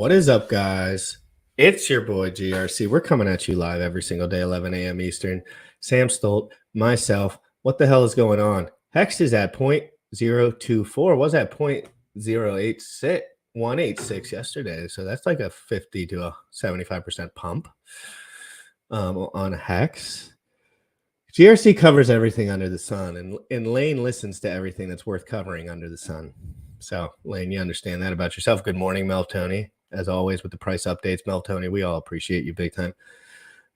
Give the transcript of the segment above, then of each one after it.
What is up, guys? It's your boy GRC. We're coming at you live every single day, 11 a.m. Eastern. Sam Stolt, myself. What the hell is going on? Hex is at 0.024. Was at 0.086 yesterday. So that's like a 50 to a 75% pump on Hex. GRC covers everything under the sun, and Lane listens to everything that's worth covering under the sun. So, Lane, you understand that about yourself. Good morning, Melv Tony. As always, with the price updates, Melv Tony, we all appreciate you big time.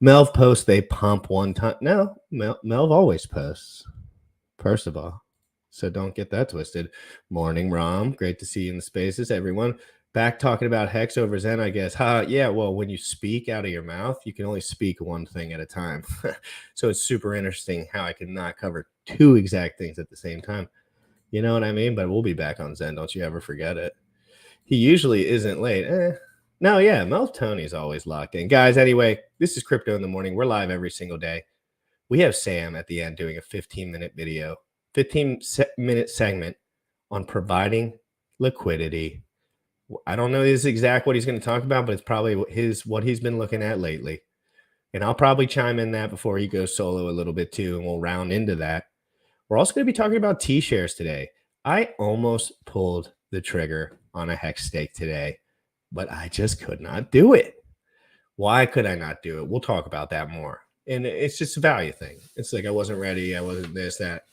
Melv posts, they pump one time. No, Melv always posts, first of all. So don't get that twisted. Morning, Rom. Great to see you in the spaces, everyone. Back talking about Hex over Zen, I guess. Yeah, well, when you speak out of your mouth, you can only speak one thing at a time. So it's super interesting how I can not cover two exact things at the same time. You know what I mean? But we'll be back on Zen. Don't you ever forget it. He usually isn't late. No, yeah, Melv Tony's always locked in. Guys, anyway, this is Crypto in the Morning. We're live every single day. We have Sam at the end doing a 15-minute video, 15-minute segment on providing liquidity. I don't know his exact what he's going to talk about, but it's probably what he's been looking at lately. And I'll probably chime in that before he goes solo a little bit too, and we'll round into that. We're also going to be talking about T-shares today. I almost pulled the trigger on a Hex stake today, but I just could not do it. Why could I not do it? We'll talk about that more. And it's just a value thing. It's like I wasn't ready. I wasn't this, that.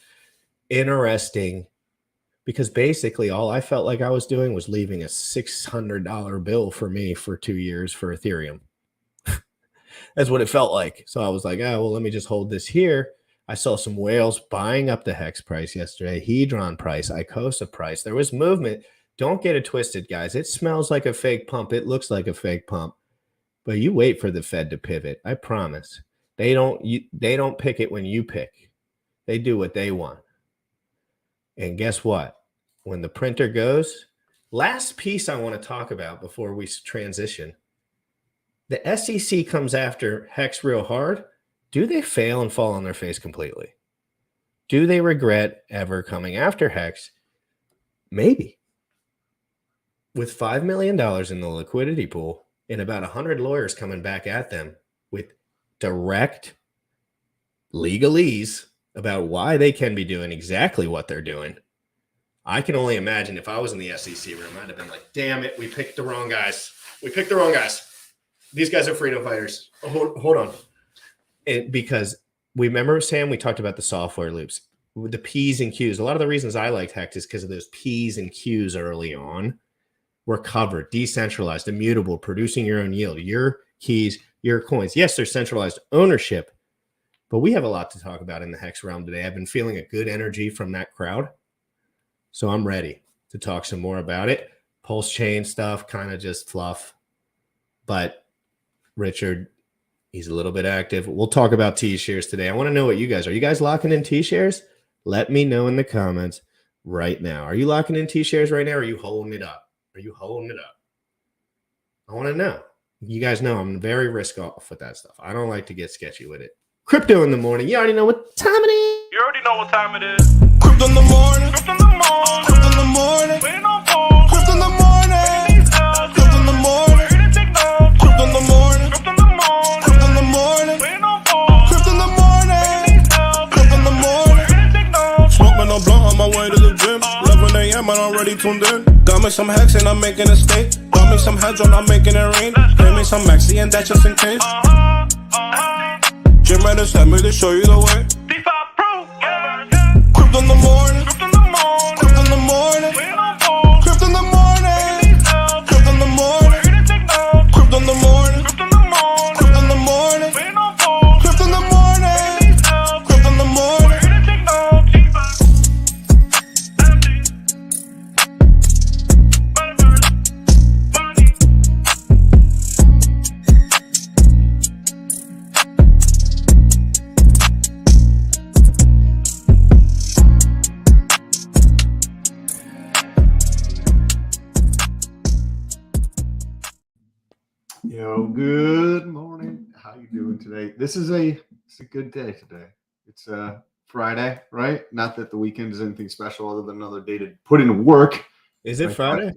Interesting, because basically all I felt like I was doing was leaving a $600 bill for me for 2 years for Ethereum. That's what it felt like. So I was like, oh, well, let me just hold this here. I saw some whales buying up the Hex price yesterday, Hedron price, Icosa price. There was movement. Don't get it twisted, guys. It smells like a fake pump. It looks like a fake pump. But you wait for the Fed to pivot. I promise. They don't pick it when you pick. They do what they want. And guess what? When the printer goes, last piece I want to talk about before we transition. The SEC comes after Hex real hard. Do they fail and fall on their face completely? Do they regret ever coming after Hex? Maybe. With $5 million in the liquidity pool and about 100 lawyers coming back at them with direct legalese about why they can be doing exactly what they're doing, I can only imagine if I was in the SEC room, I'd have been like, damn it, we picked the wrong guys. We picked the wrong guys. These guys are freedom fighters. Hold on. Because we remember, Sam, we talked about the software loops, with the P's and Q's. A lot of the reasons I liked Hex is because of those P's and Q's early on were covered, decentralized, immutable, producing your own yield, your keys, your coins. Yes, there's centralized ownership, but we have a lot to talk about in the Hex realm today. I've been feeling a good energy from that crowd, so I'm ready to talk some more about it. Pulse chain stuff, kind of just fluff, but Richard, he's a little bit active. We'll talk about T-shares today. I want to know what you guys are. You guys locking in T-shares? Let me know in the comments right now. Are you locking in T-shares right now, or are you holding it up? Are you holding it up? I want to know. You guys know I'm very risk off with that stuff. I don't like to get sketchy with it. Crypto in the morning. You already know what time it is. You already know what time it is. Crypto in the morning. Crypto in the morning. Crypto in the morning. Waiting on phone. Crypto in the morning. Crypto in the morning. Ready to take notes. Crypto in the morning. Crypto in the morning. Crypto in the morning. Waiting on phone. Crypto in the morning. Crypto in the morning. Ready to take notes. Smoking a blunt on my way to the gym. 11 a.m. and I'm already tuned in. Got me some Hex and I'm making a stake. Got me some Hedron, I'm making it rain. Pay me some Maxi and that's just in case. Jim Reddit sent me to show you the way. D5 Pro. Crypto in the morning. Crypto in the morning. Crypto in the morning. Waiting on phone. Crypto in the morning. Crypto in the morning. Ready to take notes. Crypto in the morning. Crypto in the morning. Crypto in the morning. Waiting on phone. Crypto in the morning. Crypto in the morning. Ready to take notes. Yo, good morning. How you doing today? It's a good day today. It's Friday, right? Not that the weekend is anything special other than another day to put into work. Is it Right. Friday?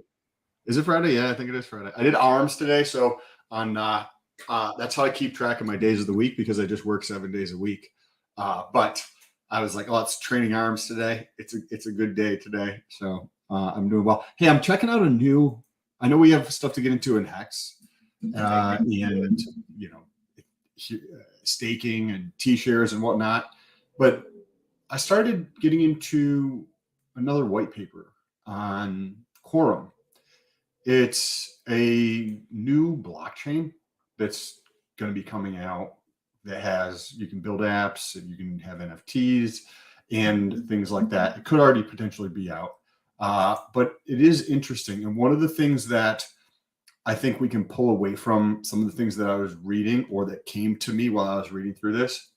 Is it Friday? Yeah, I think it is Friday. I did arms today, so on that's how I keep track of my days of the week because I just work 7 days a week. But I was like, oh, it's training arms today. It's a good day today, so I'm doing well. Hey, I'm checking out a new. I know we have stuff to get into in Hex, and staking and T-shares and whatnot, but I started getting into another white paper on Quorum. It's a new blockchain that's going to be coming out that has, you can build apps and you can have NFTs and things like that. It could already potentially be out, but it is interesting. And one of the things that I think we can pull away from some of the things that I was reading or that came to me while I was reading through this,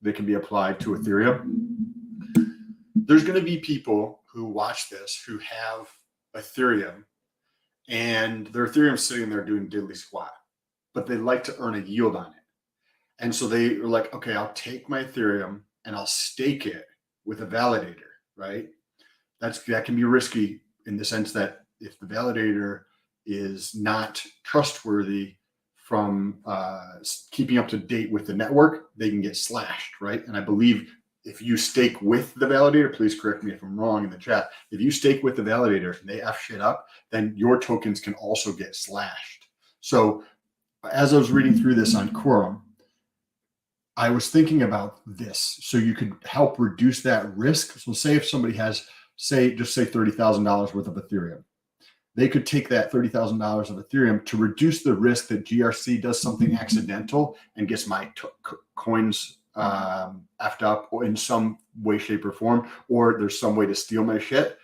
that can be applied to Ethereum. There's going to be people who watch this who have Ethereum and their Ethereum sitting there doing diddly squat, but they like to earn a yield on it. And so they are like, okay, I'll take my Ethereum and I'll stake it with a validator, right? That can be risky in the sense that if the validator is not trustworthy from keeping up to date with the network, they can get slashed, right? And I believe if you stake with the validator, please correct me if I'm wrong in the chat. If you stake with the validator and they F shit up, then your tokens can also get slashed. So as I was reading through this on Quorum, I was thinking about this. So you could help reduce that risk. So say if somebody has, just say $30,000 worth of Ethereum, they could take that $30,000 of Ethereum to reduce the risk that GRC does something accidental and gets my coins effed up or in some way, shape, or form, or there's some way to steal my shit.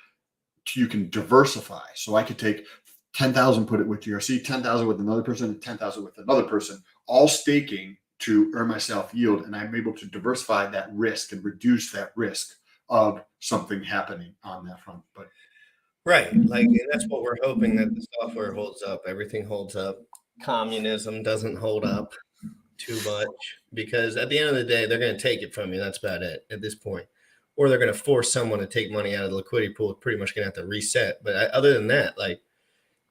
You can diversify. So I could take 10,000, put it with GRC, 10,000 with another person, and 10,000 with another person, all staking to earn myself yield. And I'm able to diversify that risk and reduce that risk of something happening on that front. But right, like, and that's what we're hoping, that the software holds up, everything holds up. Communism doesn't hold up too much because at the end of the day, they're going to take it from you. That's about it at this point. Or they're going to force someone to take money out of the liquidity pool. Pretty much going to have to reset. But other than that, like,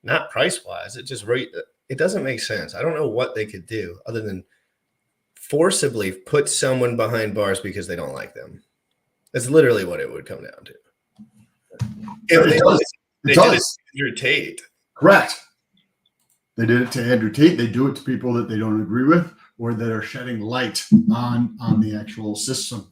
not price wise, it doesn't make sense. I don't know what they could do other than forcibly put someone behind bars because they don't like them. That's literally what it would come down to. They did it to Andrew Tate. Correct. They did it to Andrew Tate. They do it to people that they don't agree with or that are shedding light on the actual system.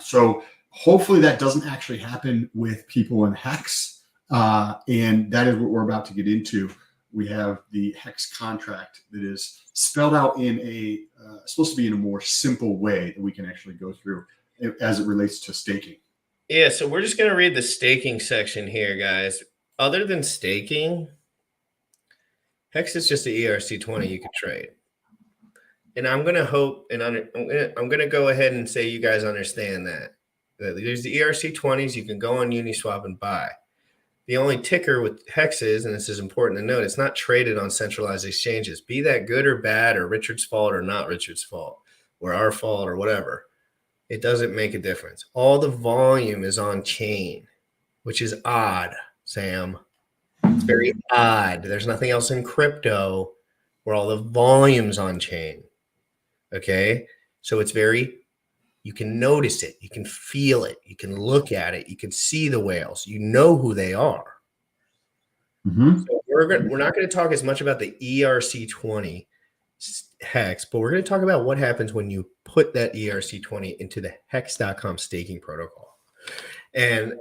So hopefully that doesn't actually happen with people in Hex. And that is what we're about to get into. We have the Hex contract that is spelled out in supposed to be in a more simple way that we can actually go through as it relates to staking. Yeah, so we're just going to read the staking section here, guys. Other than staking, Hex is just an ERC20 you could trade. And I'm going to hope, and I'm going to go ahead and say you guys understand that. There's the ERC20s you can go on Uniswap and buy. The only ticker with Hex is, and this is important to note, it's not traded on centralized exchanges. Be that good or bad or Richard's fault or not Richard's fault or our fault or whatever. It doesn't make a difference. All the volume is on chain, which is odd, Sam. It's very odd. There's nothing else in crypto where all the volume's on chain. Okay? So it's you can notice it. You can feel it. You can look at it. You can see the whales. You know who they are. Mm-hmm. So we're not going to talk as much about the ERC20 Hex, but we're going to talk about what happens when you put that ERC20 into the Hex.com staking protocol. And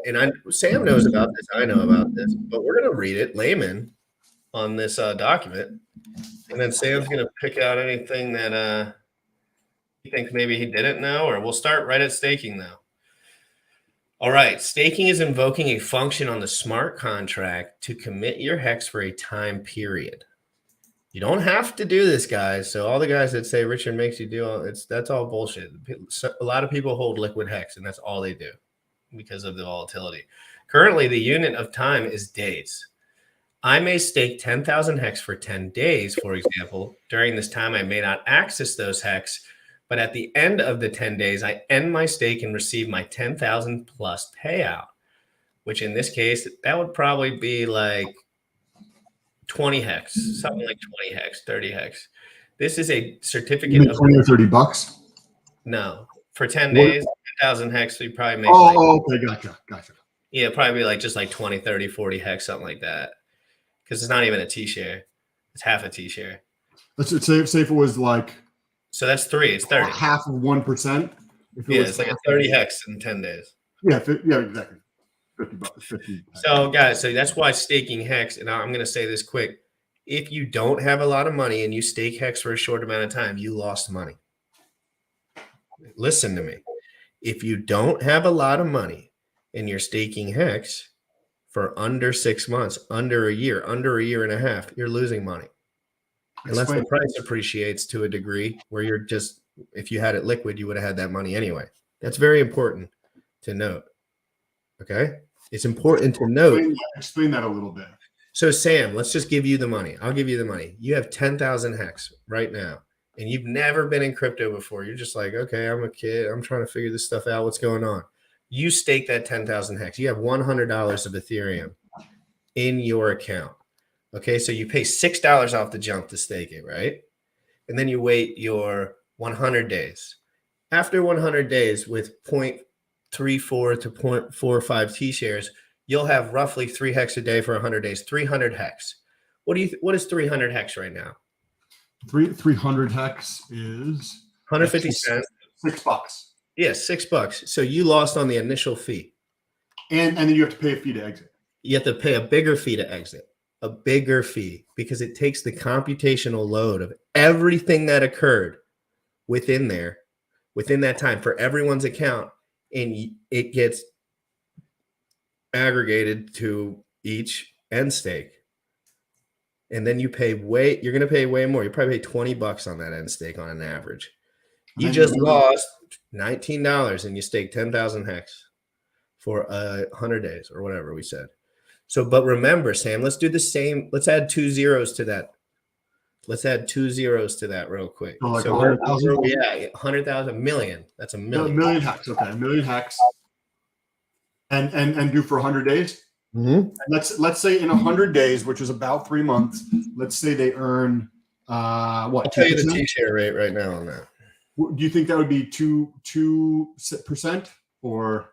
Sam knows about this. I know about this, but we're going to read it layman on this document. And then Sam's going to pick out anything that he thinks maybe he didn't know, or we'll start right at staking now. All right. Staking is invoking a function on the smart contract to commit your Hex for a time period. You don't have to do this, guys. So all the guys that say Richard makes you do that's all bullshit. A lot of people hold liquid Hex, and that's all they do because of the volatility. Currently, the unit of time is days. I may stake 10,000 Hex for 10 days, for example. During this time, I may not access those Hex, but at the end of the 10 days, I end my stake and receive my 10,000 plus payout, which in this case, that would probably be like 20 hex, something like 20 hex, 30 hex. This is a You certificate mean of 20 or 30 bucks? no for 10 What? days, 10,000 hex. So you probably make like, Okay, gotcha. yeah, probably like just like 20, 30, 40 hex, something like that. Because it's not even a T-share. It's half a T-share. Let's say if it was like So that's 3. It's 30. half of 1%. Yeah, it's like a 30 hex in 10 days. Yeah, exactly. 50 bucks. 50. So guys, so that's why staking hex, and I'm going to say this quick. If you don't have a lot of money and you stake hex for a short amount of time, you lost money. Listen to me. If you don't have a lot of money and you're staking hex for under 6 months, under a year and a half, you're losing money. Unless the price appreciates to a degree where you're just, if you had it liquid, you would have had that money anyway. That's very important to note. Okay? It's important to note. Explain that a little bit. So Sam, let's just give you the money. I'll give you the money. You have 10,000 hex right now, and you've never been in crypto before. You're just like, okay, I'm a kid. I'm trying to figure this stuff out. What's going on? You stake that 10,000 hex. You have $100 of Ethereum in your account. Okay, so you pay $6 off the jump to stake it, right? And then you wait your 100 days. After 100 days with 0.34 to 0.45 T-shares, you'll have roughly 3 hex a day for 100 days, 300 hex. What is 300 hex right now? 300 hex is 150 cents. $6. Yeah, $6. So you lost on the initial fee. And then you have to pay a fee to exit. You have to pay a bigger fee to exit. A bigger fee because it takes the computational load of everything that occurred within that time for everyone's account, and it gets aggregated to each end stake. And then you're going to pay way more. You probably pay $20 on that end stake on an average. You just lost $19 and you staked 10,000 hex for 100 days or whatever we said. So, but remember, Sam, let's do the same. Let's add 2 zeros to that. Let's add 2 zeros to that real quick. So, like so 100,000? Yeah, 100,000 million. That's a million. A million hex. Okay, a million hex. And do for 100 days. Mm-hmm. And let's say in 100 days, which is about 3 months. Let's say they earn what? I'll tell you the T-share rate right now on that. Do you think that would be 2% or?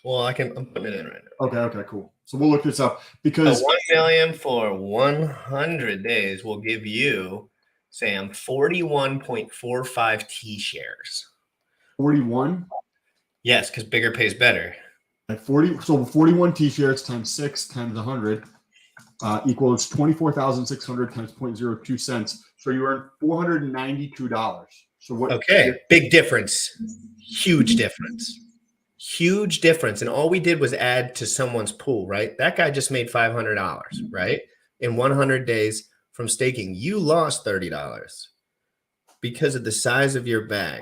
Well, I'm putting it in right now. Okay, cool. So we'll look this up because 1 million for 100 days will give you, Sam, 41.45 T-shares. 41? Yes, because bigger pays better. Like 40. So 41 T-shares times 6 times 100 equals 24,600 times 0.02 cents. So you earn $492. So what? Okay, big difference. Huge difference. Huge difference. And all we did was add to someone's pool, right? That guy just made $500, right? In 100 days from staking. You lost $30 because of the size of your bag.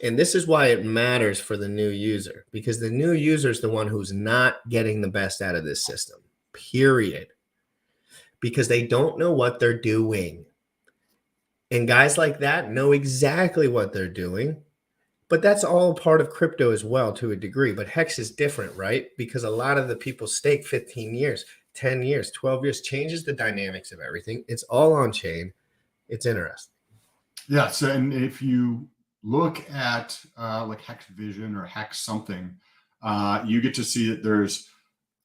And this is why it matters for the new user, because the new user is the one who's not getting the best out of this system, period. Because they don't know what they're doing. And guys like that know exactly what they're doing. But that's all part of crypto as well to a degree. But Hex is different, right? Because a lot of the people stake 15 years, 10 years, 12 years, changes the dynamics of everything. It's all on chain. It's interesting. Yeah. So, and if you look at like Hex Vision or Hex something, you get to see that there's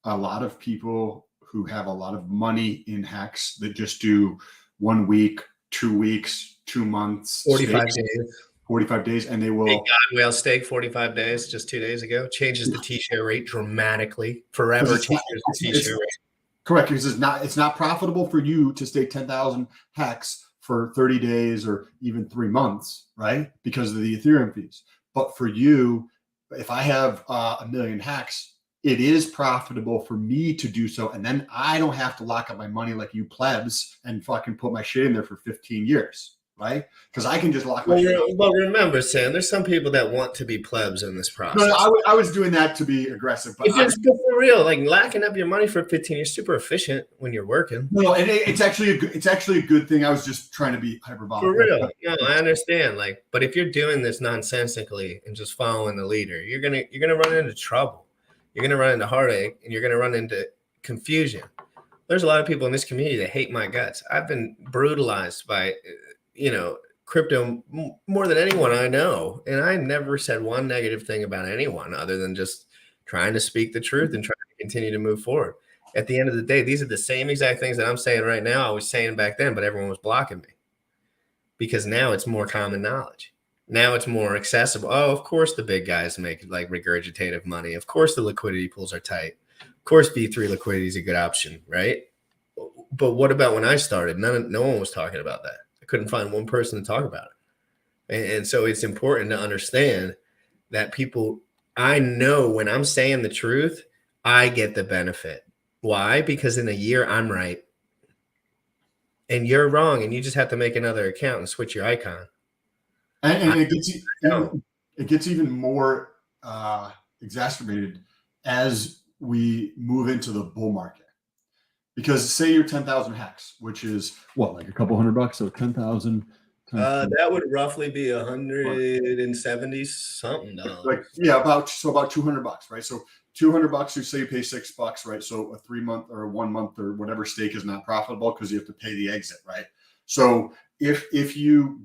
a lot of people who have a lot of money in Hex that just do 1 week, 2 weeks, 2 months, 45 days. 45 days, and they will. Big God Whale stake 45 days just 2 days ago. Changes the T-share rate dramatically. Forever changes the T-share rate. Correct, because it's not profitable for you to stake 10,000 Hex for 30 days or even 3 months, right? Because of the Ethereum fees. But for you, if I have a million Hex, it is profitable for me to do so, and then I don't have to lock up my money like you plebs and fucking put my shit in there for 15 years. Right? Because I can just lock my shit up. But remember, Sam, there's some people that want to be plebs in this process. No, I was doing that to be aggressive. But it's for real. Like locking up your money for 15 years, super efficient when you're working. No, and it's actually a good thing. I was just trying to be hyperbolic. For real. No, I understand. Like, but if you're doing this nonsensically and just following the leader, you're gonna run into trouble. You're gonna run into heartache and you're gonna run into confusion. There's a lot of people in this community that hate my guts. I've been brutalized by, crypto more than anyone I know. And I never said one negative thing about anyone other than just trying to speak the truth and trying to continue to move forward. At the end of the day, these are the same exact things that I'm saying right now I was saying back then, but everyone was blocking me because now it's more common knowledge. Now it's more accessible. Oh, of course the big guys make like regurgitative money. Of course the liquidity pools are tight. Of course B3 liquidity is a good option, right? But what about when I started? No one was talking about that. I couldn't find one person to talk about it. And so it's important to understand that people, I know when I'm saying the truth, I get the benefit. Why? Because in a year, I'm right. And you're wrong. And you just have to make another account and switch your icon. And it gets even more exacerbated as we move into the bull market. Because say you're 10,000 hex, which is what, like a couple $100, so 10,000. That would roughly be 170 something dollars. Like, yeah, about $200, right? So $200, you say you pay $6, right? So a 3 month or a 1 month or whatever stake is not profitable because you have to pay the exit, right? So if you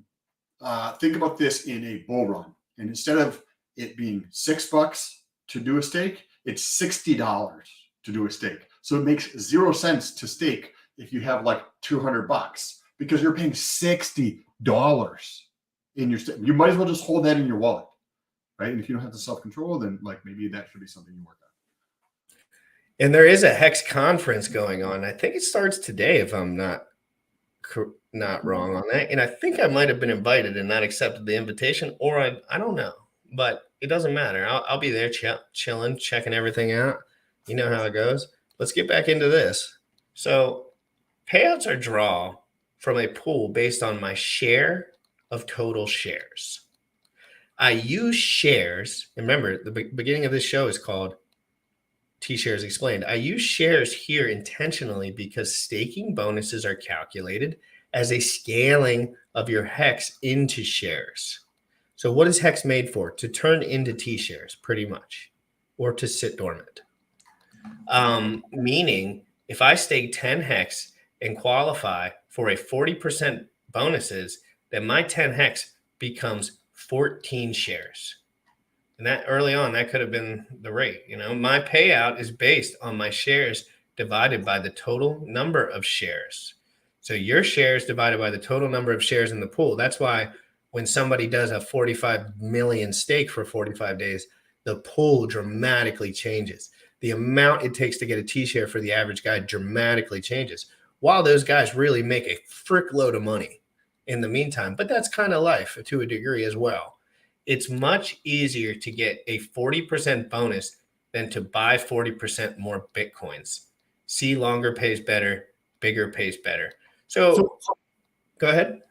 think about this in a bull run, and instead of it being $6 to do a stake, it's $60 to do a stake. So it makes 0 cents to stake if you have like $200 because you're paying $60 in your stake. You might as well just hold that in your wallet, right? And if you don't have the self-control, then like maybe that should be something you work on. And there is a Hex conference going on. I think it starts today, if I'm not wrong on that. And I think I might have been invited and not accepted the invitation, or I don't know, but it doesn't matter. I'll be there chilling, checking everything out. You know how it goes. Let's get back into this. So payouts are draw from a pool based on my share of total shares. I use shares. And remember, the beginning of this show is called T-Shares Explained. I use shares here intentionally because staking bonuses are calculated as a scaling of your Hex into shares. So what is Hex made for? To turn into T-Shares, pretty much, or to sit dormant. Meaning, if I stake 10 Hex and qualify for a 40% bonuses, then my 10 Hex becomes 14 shares. And that early on, that could have been the rate. My payout is based on my shares divided by the total number of shares. So your shares divided by the total number of shares in the pool. That's why when somebody does a 45 million stake for 45 days, the pool dramatically changes. The amount it takes to get a T-share for the average guy dramatically changes, while those guys really make a frick load of money in the meantime. But that's kind of life to a degree as well. It's much easier to get a 40% bonus than to buy 40% more Bitcoins. See, longer pays better, bigger pays better. So go ahead.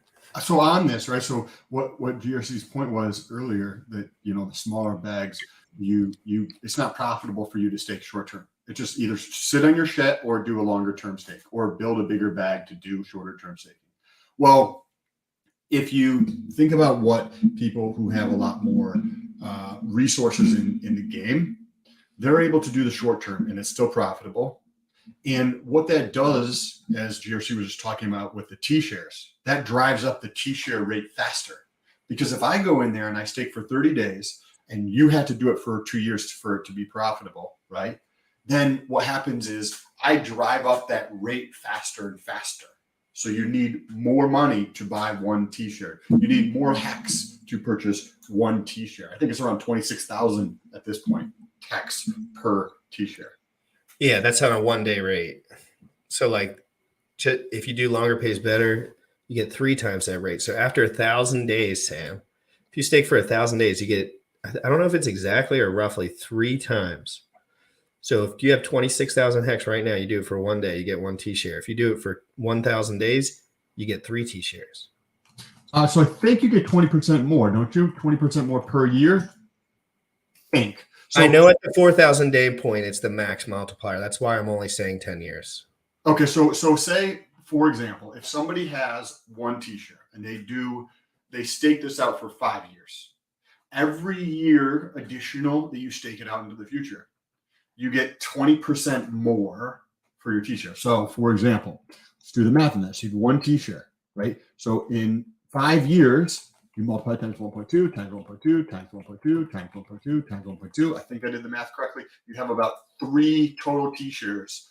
So on this, right? So what GRC's point was earlier, that the smaller bags, it's not profitable for you to stake short term. It just either sit on your shit or do a longer term stake or build a bigger bag to do shorter term staking. Well, if you think about what people who have a lot more resources in the game, they're able to do the short term and it's still profitable. And what that does, as GRC was just talking about with the T-shares, that drives up the T-share rate faster. Because if I go in there and I stake for 30 days and you had to do it for 2 years for it to be profitable, right? Then what happens is I drive up that rate faster and faster. So you need more money to buy one T-share. You need more Hex to purchase one T-share. I think it's around 26,000 at this point, Hex per T-share. Yeah, that's on a 1 day rate. So like if you do longer pays better, you get 3 times that rate. So after 1,000 days, Sam, if you stake for 1,000 days, you get, I don't know if it's exactly or roughly 3 times. So if you have 26,000 Hex right now, you do it for 1 day, you get 1 T-share. If you do it for 1,000 days, you get 3 T-shares. So I think you get 20% more, don't you? 20% more per year? I think. So, I know at the 4,000 day point, it's the max multiplier. That's why I'm only saying 10 years. Okay, so say, for example, if somebody has 1 T-share and they stake this out for 5 years, every year additional that you stake it out into the future, you get 20% more for your T-share. So, for example, let's do the math on this. You have one T-share, right? So in 5 years, you multiply times 1.2 times 1.2 times 1.2 times 1.2 times 1.2. I think I did the math correctly. You have about 3 total T-shares,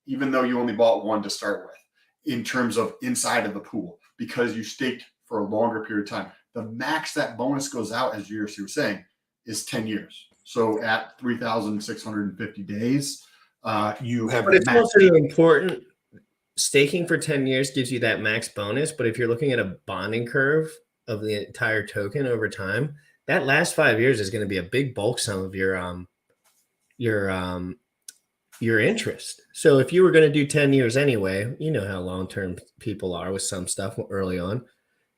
even though you only bought one to start with, in terms of inside of the pool, because you staked for a longer period of time. The max that bonus goes out, as GRC was saying, is 10 years. So at 3,650 days, you have. But it's also important. Staking for 10 years gives you that max bonus, but if you're looking at a bonding curve of the entire token over time, that last 5 years is going to be a big bulk sum of your interest. So if you were going to do 10 years anyway, you know how long-term people are with some stuff early on.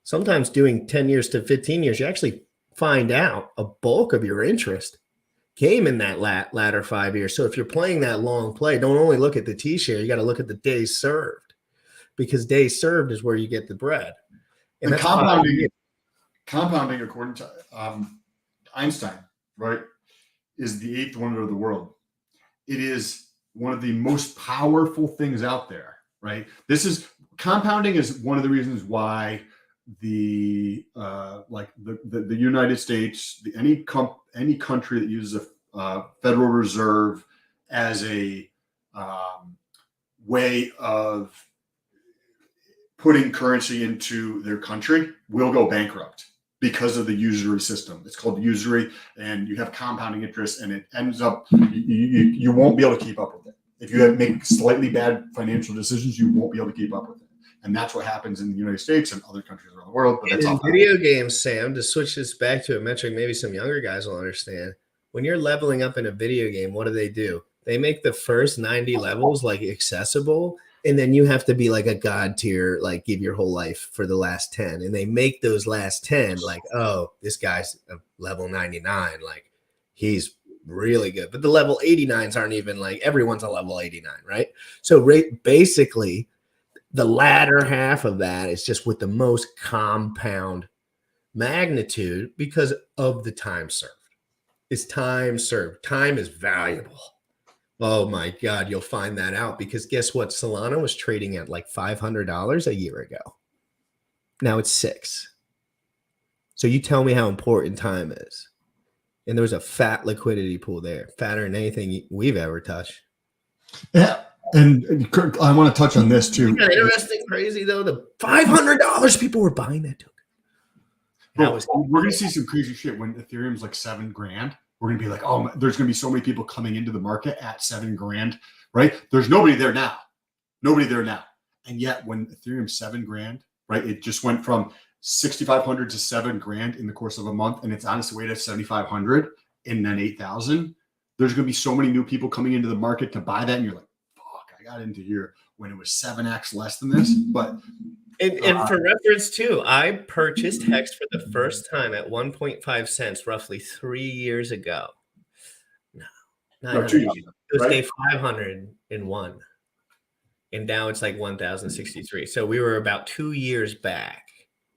Sometimes doing 10 years to 15 years, you actually find out a bulk of your interest came in that latter 5 years. So if you're playing that long play, don't only look at the T-share, you got to look at the days served, because days served is where you get the bread. And that's compounding, according to Einstein, right, is the 8th wonder of the world. It is one of the most powerful things out there, right? Compounding is one of the reasons why the United States, any country that uses a Federal Reserve as a way of putting currency into their country will go bankrupt because of the usury system. It's called usury, and you have compounding interest, and it ends up you won't be able to keep up with it. If you make slightly bad financial decisions, you won't be able to keep up with it. And that's what happens in the United States and other countries around the world. But that's in video games, Sam, to switch this back to a metric maybe some younger guys will understand. When you're leveling up in a video game, what do? They make the first 90 levels like accessible, and then you have to be like a god tier, like give your whole life for the last 10. And they make those last 10 like, oh, this guy's a level 99, like he's really good. But the level 89s aren't even like everyone's a level 89, right? So basically the latter half of that is just with the most compound magnitude because of the time served. It's time served. Time is valuable. Oh my God, you'll find that out because guess what? Solana was trading at like $500 a year ago. Now it's $6. So you tell me how important time is. And there was a fat liquidity pool there, fatter than anything we've ever touched. Yeah. And I want to touch on this too. Yeah, interesting, crazy though. The $500 people were buying that token. We're going to see some crazy shit when Ethereum's like $7,000. We're going to be like, oh, there's going to be so many people coming into the market at $7,000, right? There's nobody there now. And yet when Ethereum's $7,000, right, it just went from 6,500 to $7,000 in the course of a month, and it's on its way to 7,500 and then 8,000. There's going to be so many new people coming into the market to buy that, and you're like, I got into here when it was 7x less than this. But and for reference too, I purchased Hex for the first time at 1.5 cents roughly 3 years ago. No, 2 years ago. It was day 501, and now it's like 1,063. So we were about 2 years back,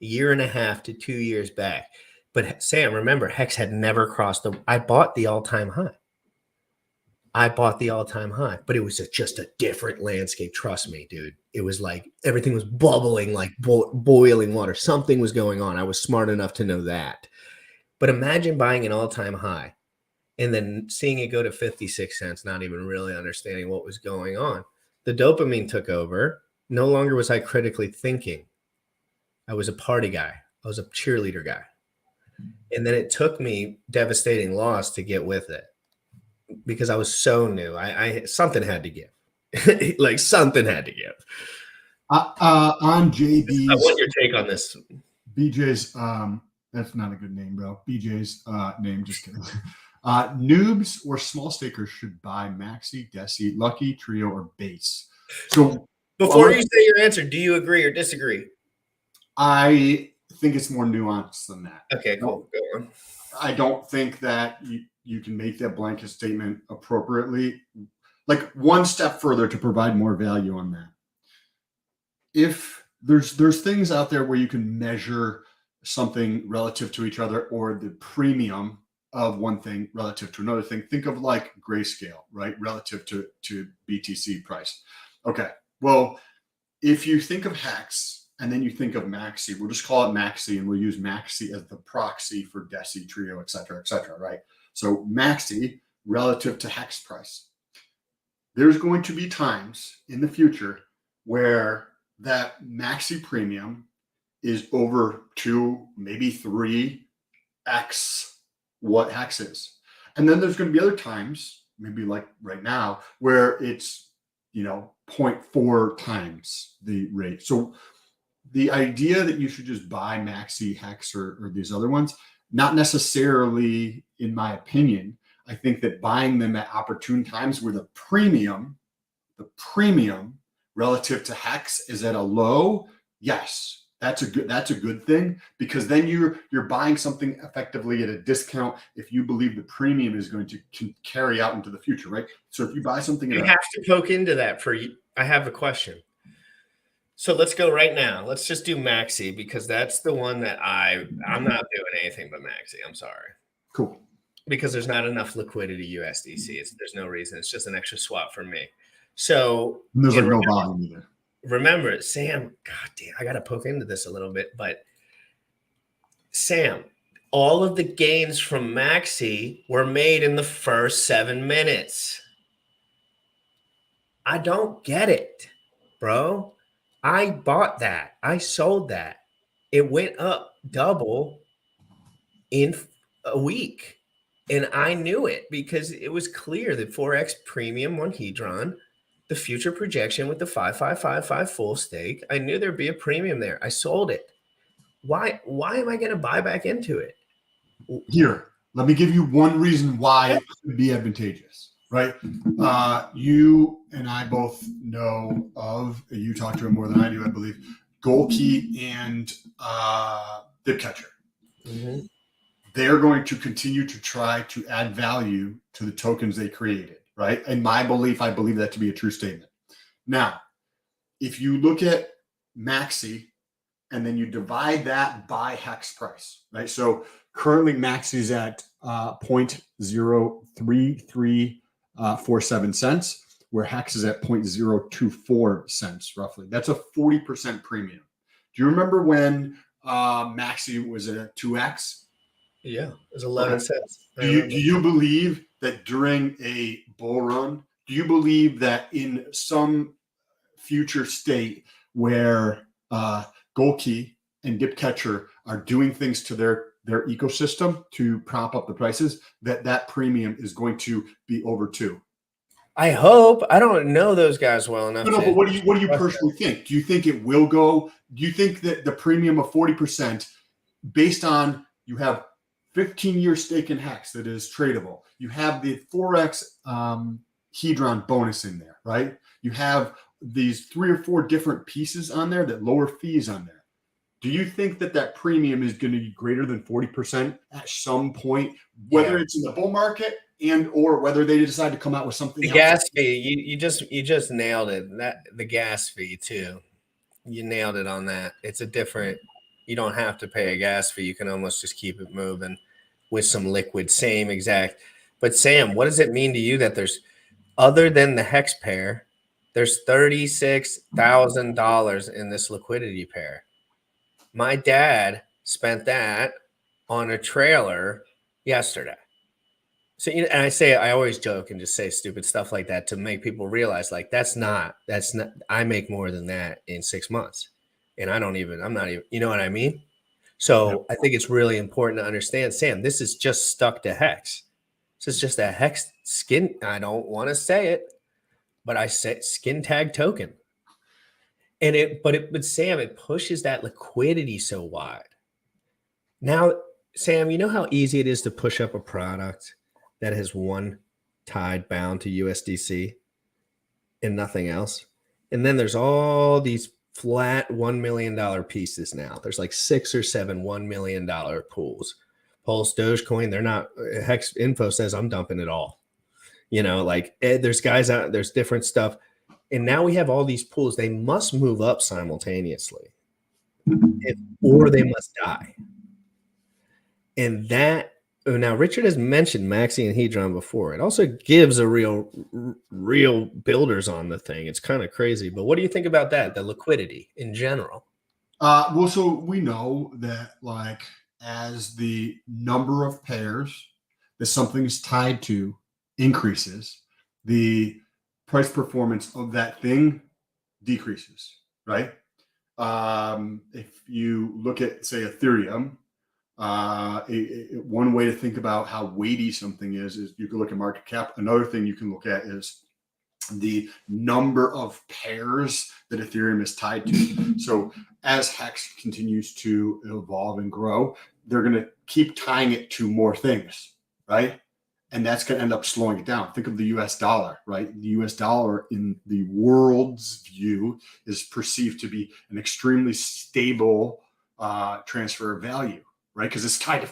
a year and a half to 2 years back. But Sam, remember, Hex had never crossed I bought the all-time high. But it was just a different landscape. Trust me, dude. It was like everything was bubbling like boiling water. Something was going on. I was smart enough to know that. But imagine buying an all-time high and then seeing it go to 56 cents, not even really understanding what was going on. The dopamine took over. No longer was I critically thinking. I was a party guy. I was a cheerleader guy. And then it took me devastating loss to get with it. Because I was so new, I something had to give, like something had to give. On JB's, I want your take on this. BJ's, that's not a good name, bro. BJ's name, just kidding. Noobs or small stakers should buy Maxi, Deci, Lucky, Trio, or Base. So before you say your answer, do you agree or disagree? I think it's more nuanced than that. Okay, cool. Go on. I don't think that you can make that blanket statement appropriately. Like one step further to provide more value on that. If there's things out there where you can measure something relative to each other or the premium of one thing relative to another thing. Think of like grayscale, right? Relative to BTC price. Okay. Well, if you think of Hex and then you think of Maxi, we'll just call it Maxi and we'll use Maxi as the proxy for Deci, Trio, et cetera, right? So Maxi relative to Hex price. There's going to be times in the future where that Maxi premium is over 2, maybe 3x what Hex is. And then there's going to be other times, maybe like right now, where it's, 0.4 times the rate. So the idea that you should just buy Maxi, Hex, or these other ones, not necessarily, in my opinion. I think that buying them at opportune times where the premium relative to Hex is at a low, yes, that's a good thing, because then you're buying something effectively at a discount if you believe the premium is going to carry out into the future, right? So if you buy something, you have to poke into that for you. I have a question. So let's go right now. Let's just do Maxi, because that's the one that I'm not doing anything but Maxi. I'm sorry. Cool. Because there's not enough liquidity USDC. There's no reason. It's just an extra swap for me. So and there's like no volume either. Remember, Sam, God damn, I got to poke into this a little bit, but Sam, all of the gains from Maxi were made in the first 7 minutes. I don't get it, bro. I bought that. I sold that. It went up double in a week. And I knew it because it was clear that 4X premium on Hedron, the future projection with the 5555 full stake, I knew there'd be a premium there. I sold it. Why am I going to buy back into it? Here, let me give you one reason why it could be advantageous, right? You and I both know of, you talk to him more than I do, I believe, Golkey and Dipcatcher. Mm-hmm. They're going to continue to try to add value to the tokens they created, right? In my belief, I believe that to be a true statement. Now, if you look at Maxi and then you divide that by Hex price, right? So currently Maxi's at 0.03347 cents, where Hex is at 0.024 cents roughly. That's a 40% premium. Do you remember when Maxi was at 2x? Yeah, it was 11 cents. Do you believe that during a bull run, do you believe that in some future state where Golkey and Dipcatcher are doing things to their ecosystem to prop up the prices, that premium is going to be over 2? I hope. I don't know those guys well enough. No, but what do you personally think? Do you think it will go? Do you think that the premium of 40%, based on you have 15-year stake in Hex that is tradable, you have the 4x Hedron bonus in there, right? You have these 3 or 4 different pieces on there that lower fees on there. Do you think that premium is going to be greater than 40% at some point, whether it's in the bull market and or whether they decide to come out with something else? Gas fee, you just nailed it. That the gas fee too. You nailed it on that. It's a different, you don't have to pay a gas fee. You can almost just keep it moving with some liquid, same exact. But Sam, what does it mean to you that there's, other than the Hex pair, there's $36,000 in this liquidity pair? My dad spent that on a trailer yesterday. So, and I always joke and just say stupid stuff like that to make people realize, like, that's not, I make more than that in 6 months. And I'm not even, you know what I mean? So I think it's really important to understand, Sam, this is just stuck to Hex. This is just a Hex skin. I don't want to say it, but I say skin tag token. And but Sam, it pushes that liquidity so wide. Now, Sam, you know how easy it is to push up a product that has one tide bound to USDC and nothing else? And then there's all these flat $1 million pieces now. There's like 6 or 7 $1 million pools. Pulse, Dogecoin, they're not, Hex Info says I'm dumping it all. Like there's guys out, there's different stuff. And now we have all these pools. They must move up simultaneously or they must die. And that, now Richard has mentioned Maxi and Hedron before. It also gives a real builders on the thing. It's kind of crazy. But what do you think about that? The liquidity in general. Well, so we know that like as the number of pairs that something is tied to increases, the price performance of that thing decreases, right? If you look at, say, Ethereum, one way to think about how weighty something is you can look at market cap. Another thing you can look at is the number of pairs that Ethereum is tied to. So as Hex continues to evolve and grow, they're going to keep tying it to more things, right? And that's going to end up slowing it down. Think of the US dollar, right? The US dollar in the world's view is perceived to be an extremely stable transfer of value, right? Because it's tied to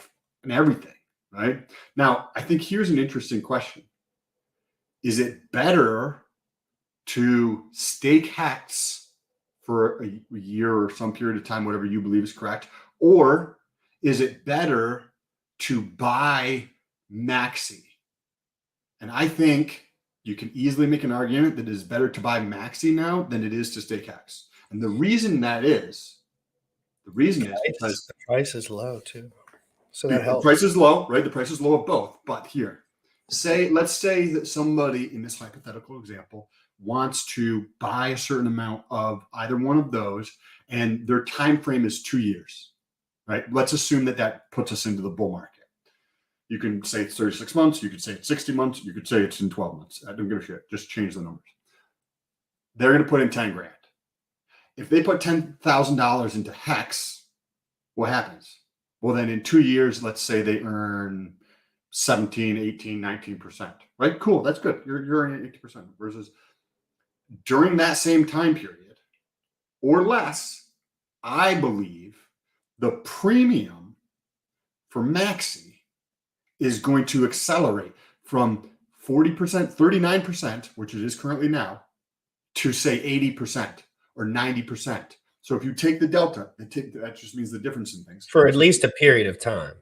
everything, right? Now, I think here's an interesting question. Is it better to stake Hex for a year or some period of time, whatever you believe is correct? Or is it better to buy Maxi? And I think you can easily make an argument that it is better to buy Maxi now than it is to stake Hex. And the reason is because the price is low too. So that helps. The price is low, right? The price is low of both. But here, let's say that somebody in this hypothetical example wants to buy a certain amount of either one of those, and their time frame is 2 years, right? Let's assume that puts us into the bull market. You can say it's 36 months. You could say it's 60 months. You could say it's in 12 months. I don't give a shit. Just change the numbers. They're going to put in 10 grand. If they put $10,000 into Hex, what happens? Well, then in 2 years, let's say they earn 17, 18, 19%, right? Cool. That's good. You're earning 80% versus during that same time period or less, I believe the premium for Maxi is going to accelerate from 40%, 39%, which it is currently now, to say 80% or 90%. So if you take the delta, that just means the difference in things. For at least a period of time.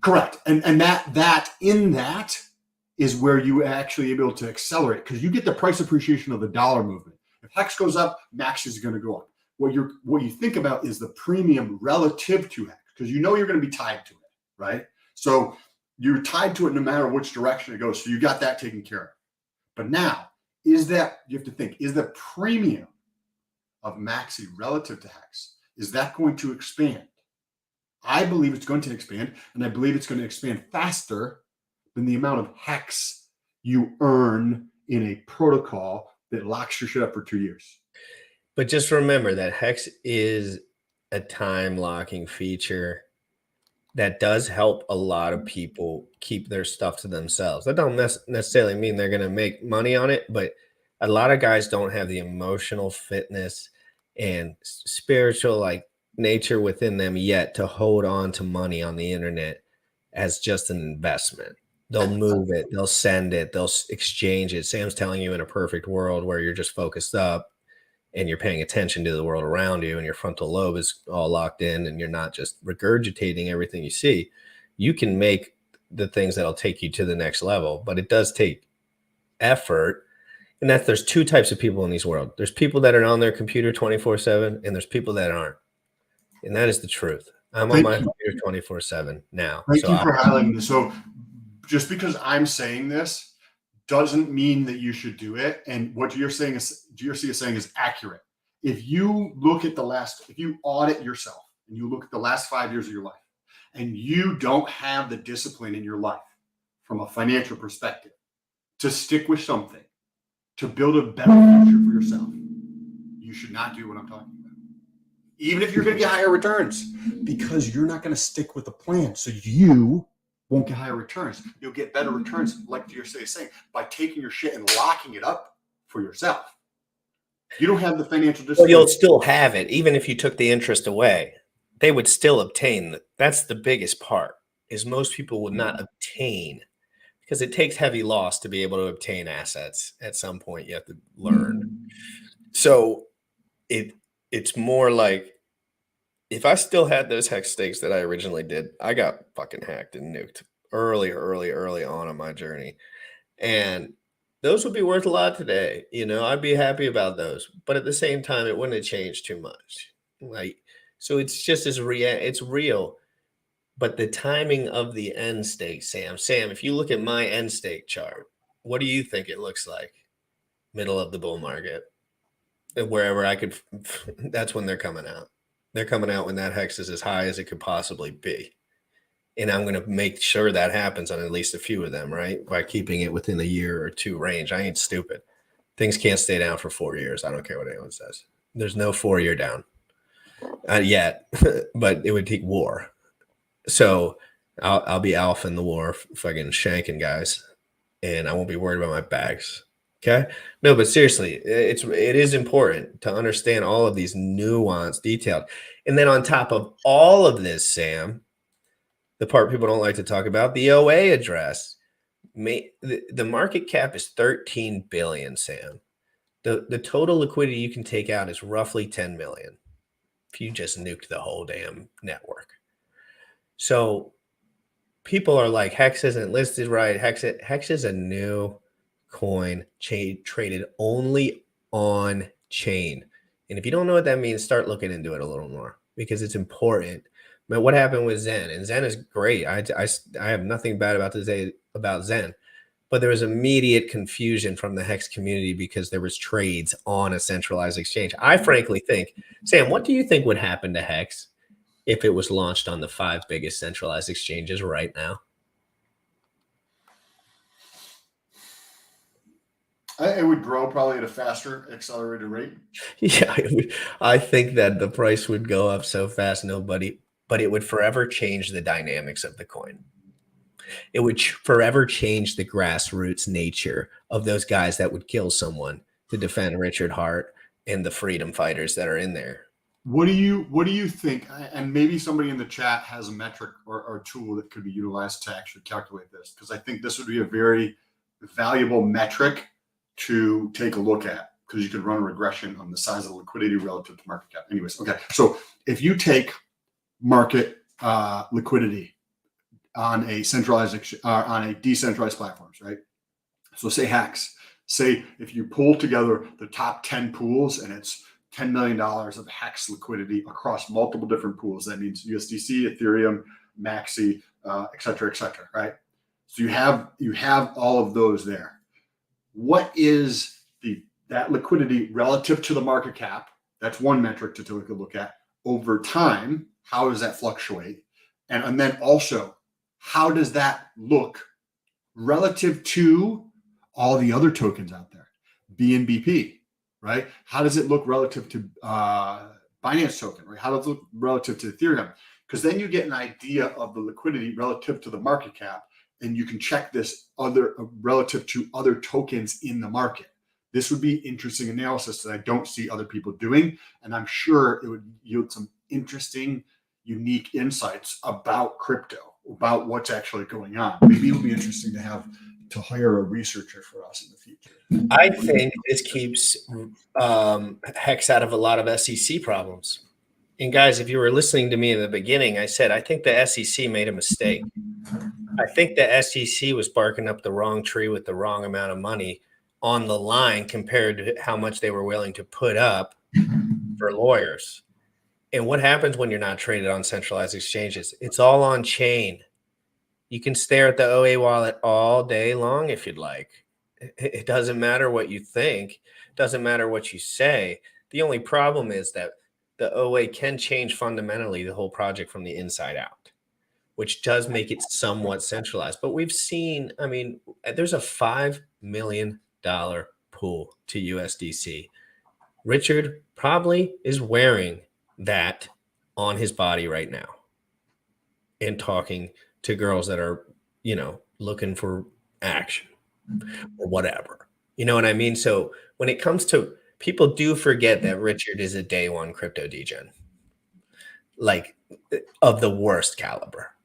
Correct. And that is where you actually able to accelerate because you get the price appreciation of the dollar movement. If Hex goes up, Max is going to go up. What you think about is the premium relative to Hex because you know you're going to be tied to it, right? So you're tied to it no matter which direction it goes. So you got that taken care of. But now, you have to think, is the premium of Maxi relative to Hex, is that going to expand? I believe it's going to expand, and I believe it's going to expand faster than the amount of Hex you earn in a protocol that locks your shit up for 2 years. But just remember that Hex is a time locking feature that does help a lot of people keep their stuff to themselves. That don't necessarily mean they're going to make money on it, but a lot of guys don't have the emotional fitness and spiritual nature within them yet to hold on to money on the internet as just an investment. They'll move it, they'll send it, they'll exchange it. Sam's telling you in a perfect world where you're just focused up and you're paying attention to the world around you and your frontal lobe is all locked in and you're not just regurgitating everything you see, you can make the things that'll take you to the next level. But it does take effort. And there's two types of people in this world. There's people that are on their computer 24/7 and there's people that aren't. And that is the truth. I'm on my computer 24/7 now. Thank you for highlighting this. So just because I'm saying this doesn't mean that you should do it. And what GRC is saying is accurate. If you look at if you audit yourself and you look at the last 5 years of your life and you don't have the discipline in your life from a financial perspective to stick with something, to build a better future for yourself, you should not do what I'm talking about. Even if you're going to get higher returns, because you're not going to stick with the plan. So you won't get higher returns. You'll get better returns, like GRC is saying, by taking your shit and locking it up for yourself. You don't have the financial discipline. Well, you'll still have it. Even if you took the interest away, they would still obtain. That's the biggest part, is most people would not obtain, because it takes heavy loss to be able to obtain assets. At some point, you have to learn. So it's more like, if I still had those Hex stakes that I originally did, I got fucking hacked and nuked early on in my journey. And those would be worth a lot today. I'd be happy about those. But at the same time, it wouldn't have changed too much. Like, so it's just it's real. But the timing of the end stake, Sam, if you look at my end stake chart, what do you think it looks like? Middle of the bull market. And wherever I could, that's when they're coming out. They're coming out when that hex is as high as it could possibly be. And I'm going to make sure that happens on at least a few of them, right? By keeping it within a year or two range. I ain't stupid. Things can't stay down for 4 years. I don't care what anyone says. There's no 4-year down yet, but it would take war. So I'll be alpha in the war, fucking shanking guys, and I won't be worried about my bags. Okay. No, but seriously, it is important to understand all of these nuanced, detailed. And then on top of all of this, Sam, the part people don't like to talk about, the OA address, the market cap is 13 billion, Sam. The total liquidity you can take out is roughly 10 million if you just nuked the whole damn network. So people are like, Hex isn't listed right. Hex is a new coin traded only on chain. And if you don't know what that means, start looking into it a little more because it's important. But what happened with Zen? And Zen is great. I have nothing bad to say about Zen. But there was immediate confusion from the Hex community because there was trades on a centralized exchange. I frankly think, Sam, what do you think would happen to Hex if it was launched on the 5 biggest centralized exchanges right now? It would grow probably at a faster accelerated rate. Yeah, I think that the price would go up so fast, but it would forever change the dynamics of the coin. It would forever change the grassroots nature of those guys that would kill someone to defend Richard Hart and the freedom fighters that are in there. What do you think? And maybe somebody in the chat has a metric or tool that could be utilized to actually calculate this, because I think this would be a very valuable metric to take a look at, because you could run a regression on the size of the liquidity relative to market cap. Anyways, okay. So if you take market liquidity on a centralized on a decentralized platforms, right? So say Hex. Say if you pull together the top 10 pools and it's $10 million of Hex liquidity across multiple different pools. That means USDC, Ethereum, Maxi, et cetera, right? So you have all of those there. What is that liquidity relative to the market cap? That's one metric to take a look at. Over time, how does that fluctuate? And then also, how does that look relative to all the other tokens out there? BNBP, right? How does it look relative to Binance token, right? How does it look relative to Ethereum? Because then you get an idea of the liquidity relative to the market cap, and you can check this relative to other tokens in the market. This would be interesting analysis that I don't see other people doing, and I'm sure it would yield some interesting, unique insights about crypto, about what's actually going on. Maybe it would be interesting to hire a researcher for us in the future. I think this keeps Hex out of a lot of SEC problems. And guys, if you were listening to me in the beginning, I said, I think the SEC made a mistake. I think the SEC was barking up the wrong tree with the wrong amount of money on the line compared to how much they were willing to put up for lawyers. And what happens when you're not traded on centralized exchanges? It's all on chain. You can stare at the OA wallet all day long if you'd like. It doesn't matter what you think. It doesn't matter what you say. The only problem is that the OA can change fundamentally the whole project from the inside out, which does make it somewhat centralized. But we've seen, I mean, there's a $5 million pool to USDC. Richard probably is wearing that on his body right now and talking to girls that are, looking for action or whatever. You know what I mean? So when it comes to, people do forget that Richard is a day one crypto degen, like of the worst caliber,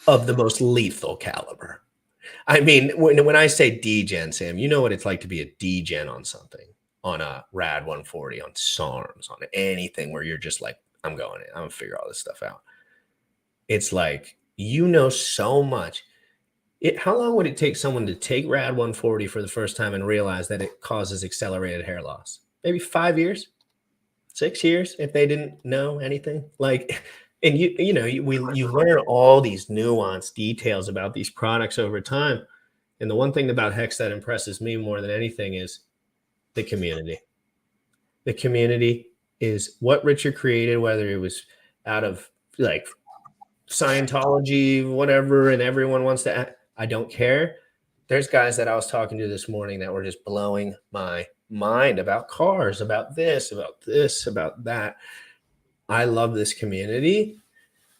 of the most lethal caliber. I mean, when I say degen, Sam, you know what it's like to be a degen on something, on a RAD 140, on SARMs, on anything where you're just like, I'm going to figure all this stuff out. It's like, so much. How long would it take someone to take Rad 140 for the first time and realize that it causes accelerated hair loss? Maybe 5 years, 6 years, if they didn't know anything. Like, and you learn all these nuanced details about these products over time. And the one thing about Hex that impresses me more than anything is the community. The community is what Richard created, whether it was out of like Scientology, whatever, and everyone wants to. I don't care. There's guys that I was talking to this morning that were just blowing my mind about cars, about this, about that. I love this community.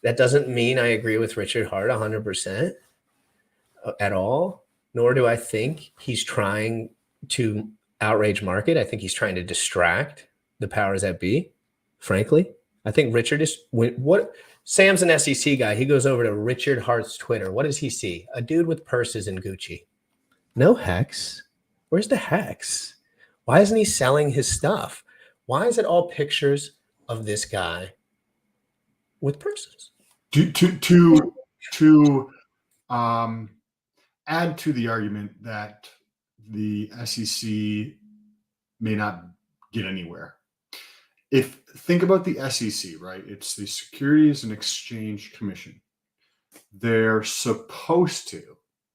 That doesn't mean I agree with Richard Hart 100% at all, nor do I think he's trying to outrage market. I think he's trying to distract the powers that be, frankly. I think Richard is what Sam's an SEC guy. He goes over to Richard Hart's Twitter. What does he see? A dude with purses and Gucci. No Hex. Where's the Hex? Why isn't he selling his stuff? Why is it all pictures of this guy with purses? To add to the argument that the SEC may not get anywhere. Think about the SEC, right? It's the Securities and Exchange Commission. They're supposed to,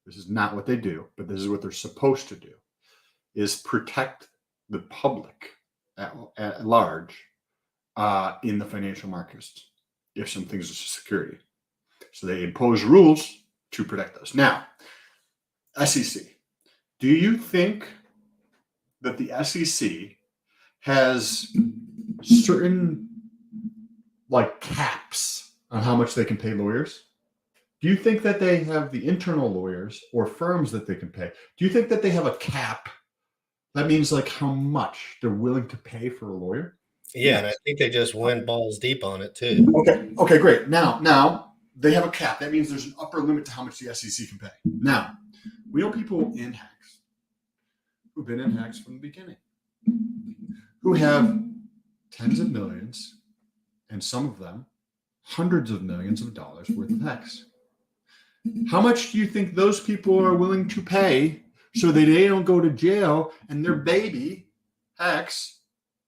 this is not what they do, but this is what they're supposed to do, is protect the public at large in the financial markets if some things are security. So they impose rules to protect those. Now, SEC, do you think that the SEC has certain like caps on how much they can pay lawyers? Do you think that they have the internal lawyers or firms that they can pay? Do you think that they have a cap? That means like how much they're willing to pay for a lawyer? Yeah, and I think they just went balls deep on it too. Okay, great. Now they have a cap. That means there's an upper limit to how much the SEC can pay. Now, we know people in Hex who've been in Hex from the beginning, who have tens of millions, and some of them hundreds of millions of dollars worth of Hex. How much do you think those people are willing to pay so that they don't go to jail and their baby, Hex,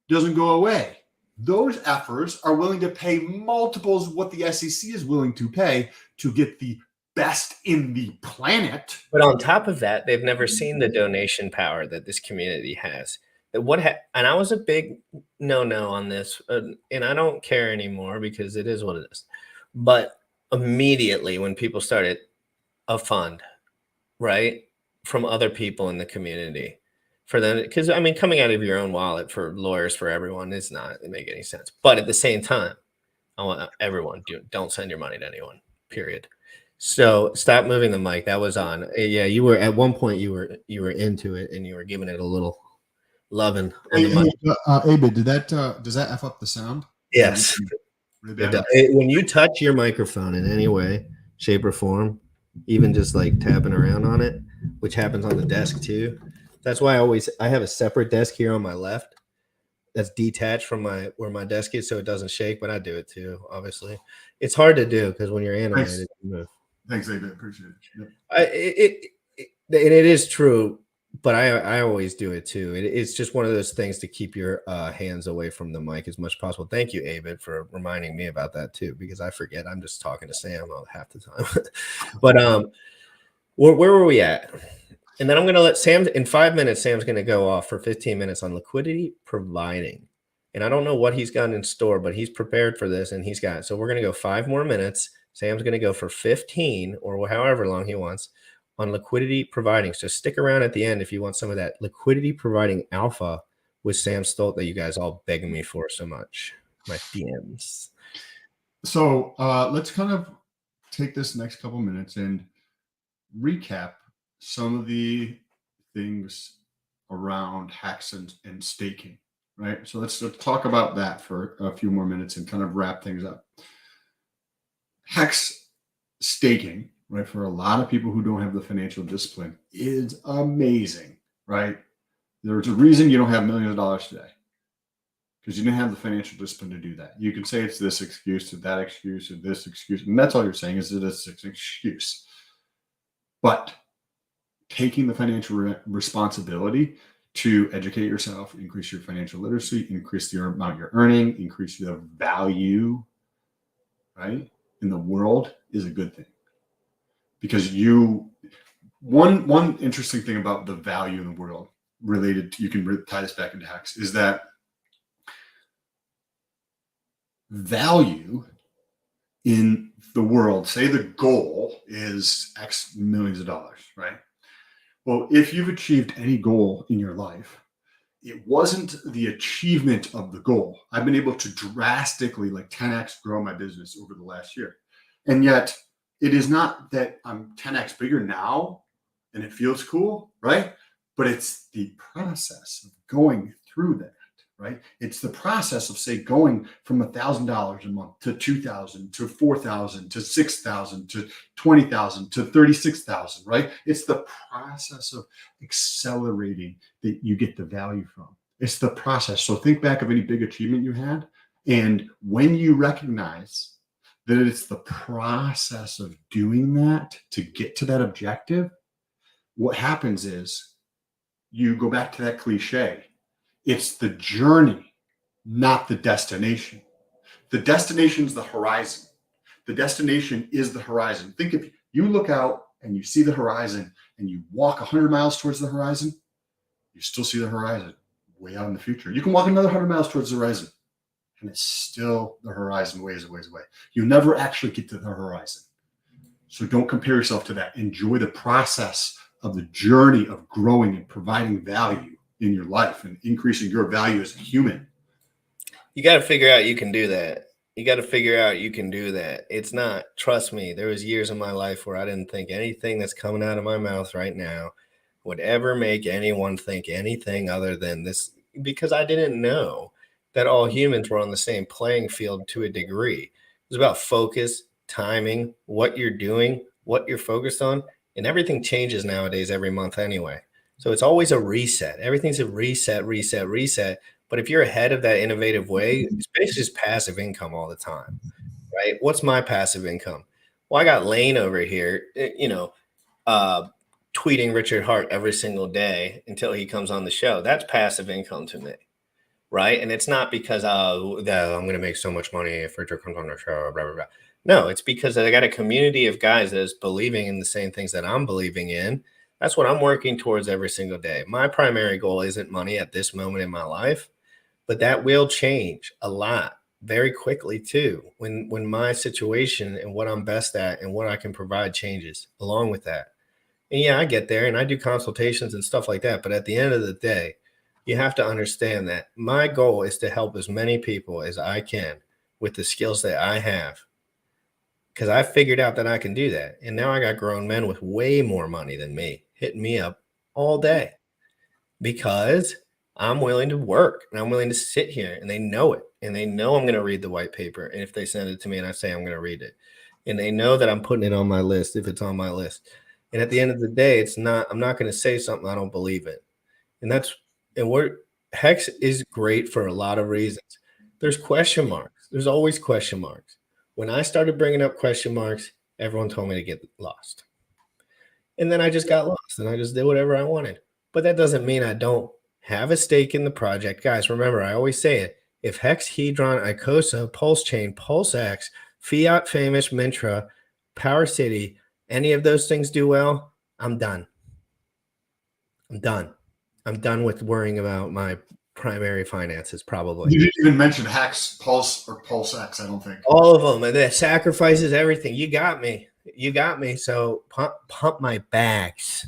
doesn't go away? Those effers are willing to pay multiples of what the SEC is willing to pay to get the best in the planet. But on top of that, they've never seen the donation power that this community has. And I was a big no on this, and I don't care anymore because it is what it is. But immediately when people started a fund, right, from other people in the community, for them, because I mean, coming out of your own wallet for lawyers for everyone is not make any sense. But at the same time, I want everyone don't send your money to anyone. Period. So stop moving the mic. That was on. Yeah, you were at one point. You were into it, and you were giving it a little loving. Abid, does that F up the sound? Yes. When you touch your microphone in any way, shape, or form, even just like tapping around on it, which happens on the desk too. That's why I have a separate desk here on my left that's detached from where my desk is, so it doesn't shake. But I do it too. Obviously, it's hard to do because when you're animated, Thanks, Abid. Appreciate it. It is true. But I always do it too. It's just one of those things to keep your hands away from the mic as much as possible. Thank you, Abid, for reminding me about that too, because I forget. I'm just talking to Sam half the time. But where were we at? And then I'm going to let Sam, in 5 minutes, Sam's going to go off for 15 minutes on liquidity providing. And I don't know what he's got in store, but he's prepared for this, and he's got it. So we're going to go 5 more minutes. Sam's going to go for 15 or however long he wants on liquidity providing. So stick around at the end if you want some of that liquidity providing alpha with Sam Stolt that you guys all begging me for so much. My DMs. So let's kind of take this next couple minutes and recap some of the things around Hex and staking, right? So let's talk about that for a few more minutes and kind of wrap things up. Hex staking, right, for a lot of people who don't have the financial discipline is amazing, right? There's a reason you don't have millions of dollars today because you didn't have the financial discipline to do that. You can say it's this excuse to that excuse and this excuse, and that's all you're saying is that it's an excuse. But taking the financial responsibility to educate yourself, increase your financial literacy, increase the amount you're earning, increase the value, right, in the world is a good thing. Because one interesting thing about the value in the world related to, you can tie this back into Hex, is that value in the world, say the goal is X millions of dollars, right? Well, if you've achieved any goal in your life, it wasn't the achievement of the goal. I've been able to drastically, like 10x, grow my business over the last year. And yet it is not that I'm 10x bigger now and it feels cool, right? But it's the process of going through that, right? It's the process of, say, going from $1,000 a month to 2,000 to 4,000 to 6,000 to 20,000 to 36,000, right? It's the process of accelerating that you get the value from. It's the process. So think back of any big achievement you had. And when you recognize that it's the process of doing that to get to that objective, what happens is you go back to that cliche. It's the journey, not the destination. The destination is the horizon. The destination is the horizon. Think if you look out and you see the horizon and you walk 100 miles towards the horizon, you still see the horizon way out in the future. You can walk another 100 miles towards the horizon and it's still the horizon ways away. You never actually get to the horizon. So don't compare yourself to that. Enjoy the process of the journey of growing and providing value in your life and increasing your value as a human. You got to figure out you can do that. You got to figure out you can do that. It's not, trust me, there was years in my life where I didn't think anything that's coming out of my mouth right now would ever make anyone think anything other than this, because I didn't know that all humans were on the same playing field to a degree. It was about focus, timing, what you're doing, what you're focused on, and everything changes nowadays every month anyway. So it's always a reset. Everything's a reset. But if you're ahead of that innovative way, it's basically just passive income all the time, right? What's my passive income? Well, I got Lane over here, tweeting Richard Hart every single day until he comes on the show. That's passive income to me, right? And it's not because I'm going to make so much money if Richard comes on the show, blah, blah, blah. No, it's because I got a community of guys that is believing in the same things that I'm believing in. That's what I'm working towards every single day. My primary goal isn't money at this moment in my life, but that will change a lot very quickly too when my situation and what I'm best at and what I can provide changes along with that. And yeah, I get there and I do consultations and stuff like that. But at the end of the day, you have to understand that my goal is to help as many people as I can with the skills that I have. Because I figured out that I can do that. And now I got grown men with way more money than me hitting me up all day because I'm willing to work and I'm willing to sit here, and they know it. And they know I'm going to read the white paper. And if they send it to me and I say I'm going to read it, and they know that I'm putting it on my list if it's on my list. And at the end of the day, I'm not going to say something I don't believe in. And Hex is great for a lot of reasons. There's question marks. There's always question marks. When I started bringing up question marks, everyone told me to get lost. And then I just got lost and I just did whatever I wanted. But that doesn't mean I don't have a stake in the project. Guys, remember, I always say it. If Hex, Hedron, Icosa, Pulse Chain, PulseX, Fiat, Famous, Mintra, Power City, any of those things do well, I'm done. I'm done with worrying about my primary finances, probably. You didn't even mention Hex, Pulse, or PulseX, I don't think. All of them. And that sacrifices everything. You got me. So pump my bags.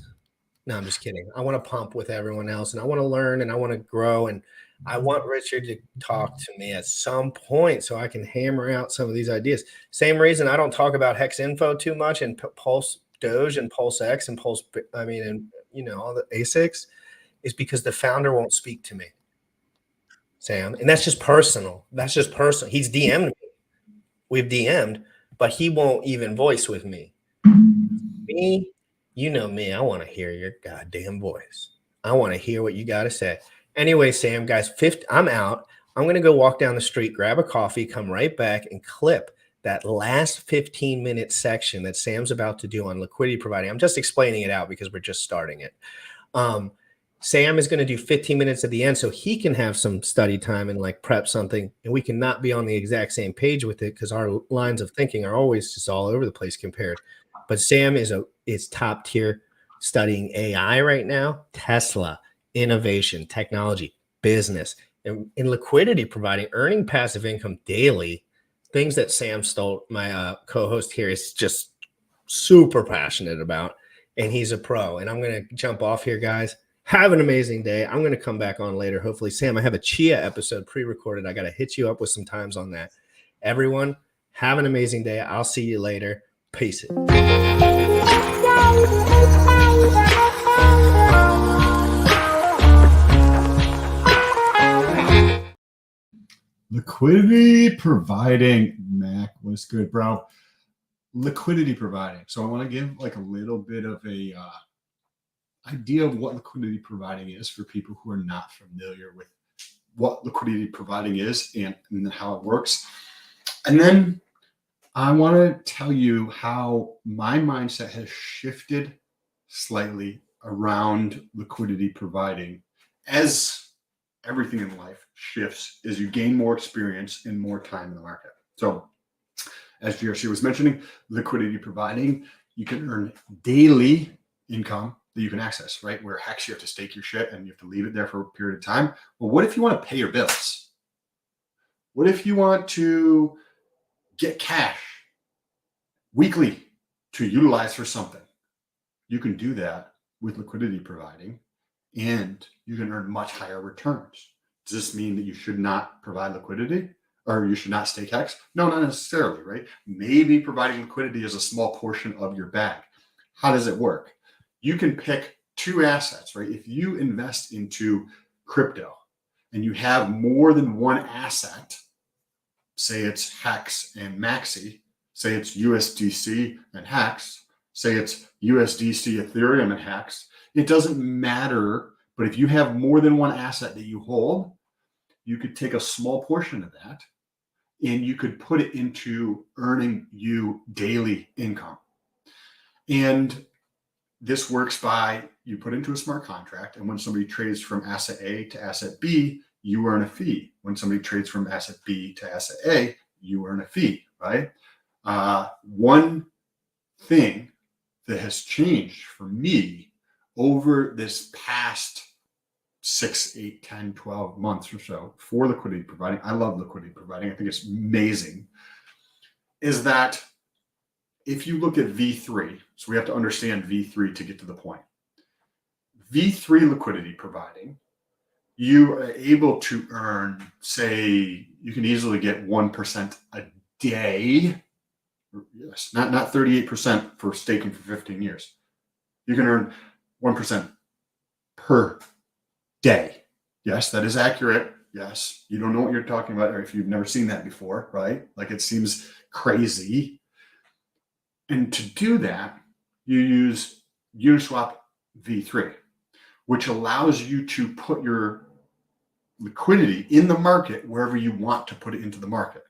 No, I'm just kidding. I want to pump with everyone else, and I want to learn, and I want to grow, and I want Richard to talk to me at some point so I can hammer out some of these ideas. Same reason I don't talk about Hex Info too much and Pulse Doge and PulseX and all the ASICs is because the founder won't speak to me, Sam. And that's just personal. He's DM'd me. We've DM'd, but he won't even voice with me. Me, you know me. I want to hear your goddamn voice. I want to hear what you got to say. Anyway, Sam, guys, I'm out. I'm going to go walk down the street, grab a coffee, come right back and clip that last 15-minute section that Sam's about to do on liquidity providing. I'm just explaining it out because we're just starting it. Sam is going to do 15 minutes at the end so he can have some study time and like prep something, and we cannot be on the exact same page with it because our lines of thinking are always just all over the place compared. But Sam is top tier studying AI right now, Tesla, innovation, technology, business, and in liquidity providing, earning passive income daily, things that Sam Stolt, my co-host here, is just super passionate about, and he's a pro. And I'm going to jump off here, guys. Have an amazing day. I'm going to come back on later. Hopefully, Sam, I have a Chia episode pre-recorded. I got to hit you up with some times on that. Everyone, have an amazing day. I'll see you later. Peace. Liquidity providing. Mac, what's good, bro? Liquidity providing. So I want to give like a little bit of a idea of what liquidity providing is for people who are not familiar with what liquidity providing is and how it works. And then I want to tell you how my mindset has shifted slightly around liquidity providing as everything in life shifts as you gain more experience and more time in the market. So as GRC was mentioning, liquidity providing, you can earn daily income that you can access, right? Where hex, you have to stake your shit and you have to leave it there for a period of time. Well, what if you want to pay your bills? What if you want to get cash weekly to utilize for something? You can do that with liquidity providing, and you can earn much higher returns. Does this mean that you should not provide liquidity or you should not stake hex? No, not necessarily, right? Maybe providing liquidity is a small portion of your bag. How does it work? You can pick two assets, right? If you invest into crypto and you have more than one asset, say it's hex and maxi, say it's USDC and hex, say it's USDC, Ethereum and hex, it doesn't matter. But if you have more than one asset that you hold, you could take a small portion of that and you could put it into earning you daily income. And this works by you put into a smart contract, and when somebody trades from asset A to asset B, you earn a fee. When somebody trades from asset B to asset A, you earn a fee, right? One thing that has changed for me over this past 6, 8, 10, 12 months or so for liquidity providing, I love liquidity providing, I think it's amazing, is that if you look at V3, so we have to understand V3 to get to the point. V3 liquidity providing, you are able to earn, say, you can easily get 1% a day. Yes, not 38% for staking for 15 years. You can earn 1% per day. Yes, that is accurate. Yes, you don't know what you're talking about, or if you've never seen that before, right? Like it seems crazy. And to do that, you use Uniswap V3, which allows you to put your liquidity in the market wherever you want to put it into the market.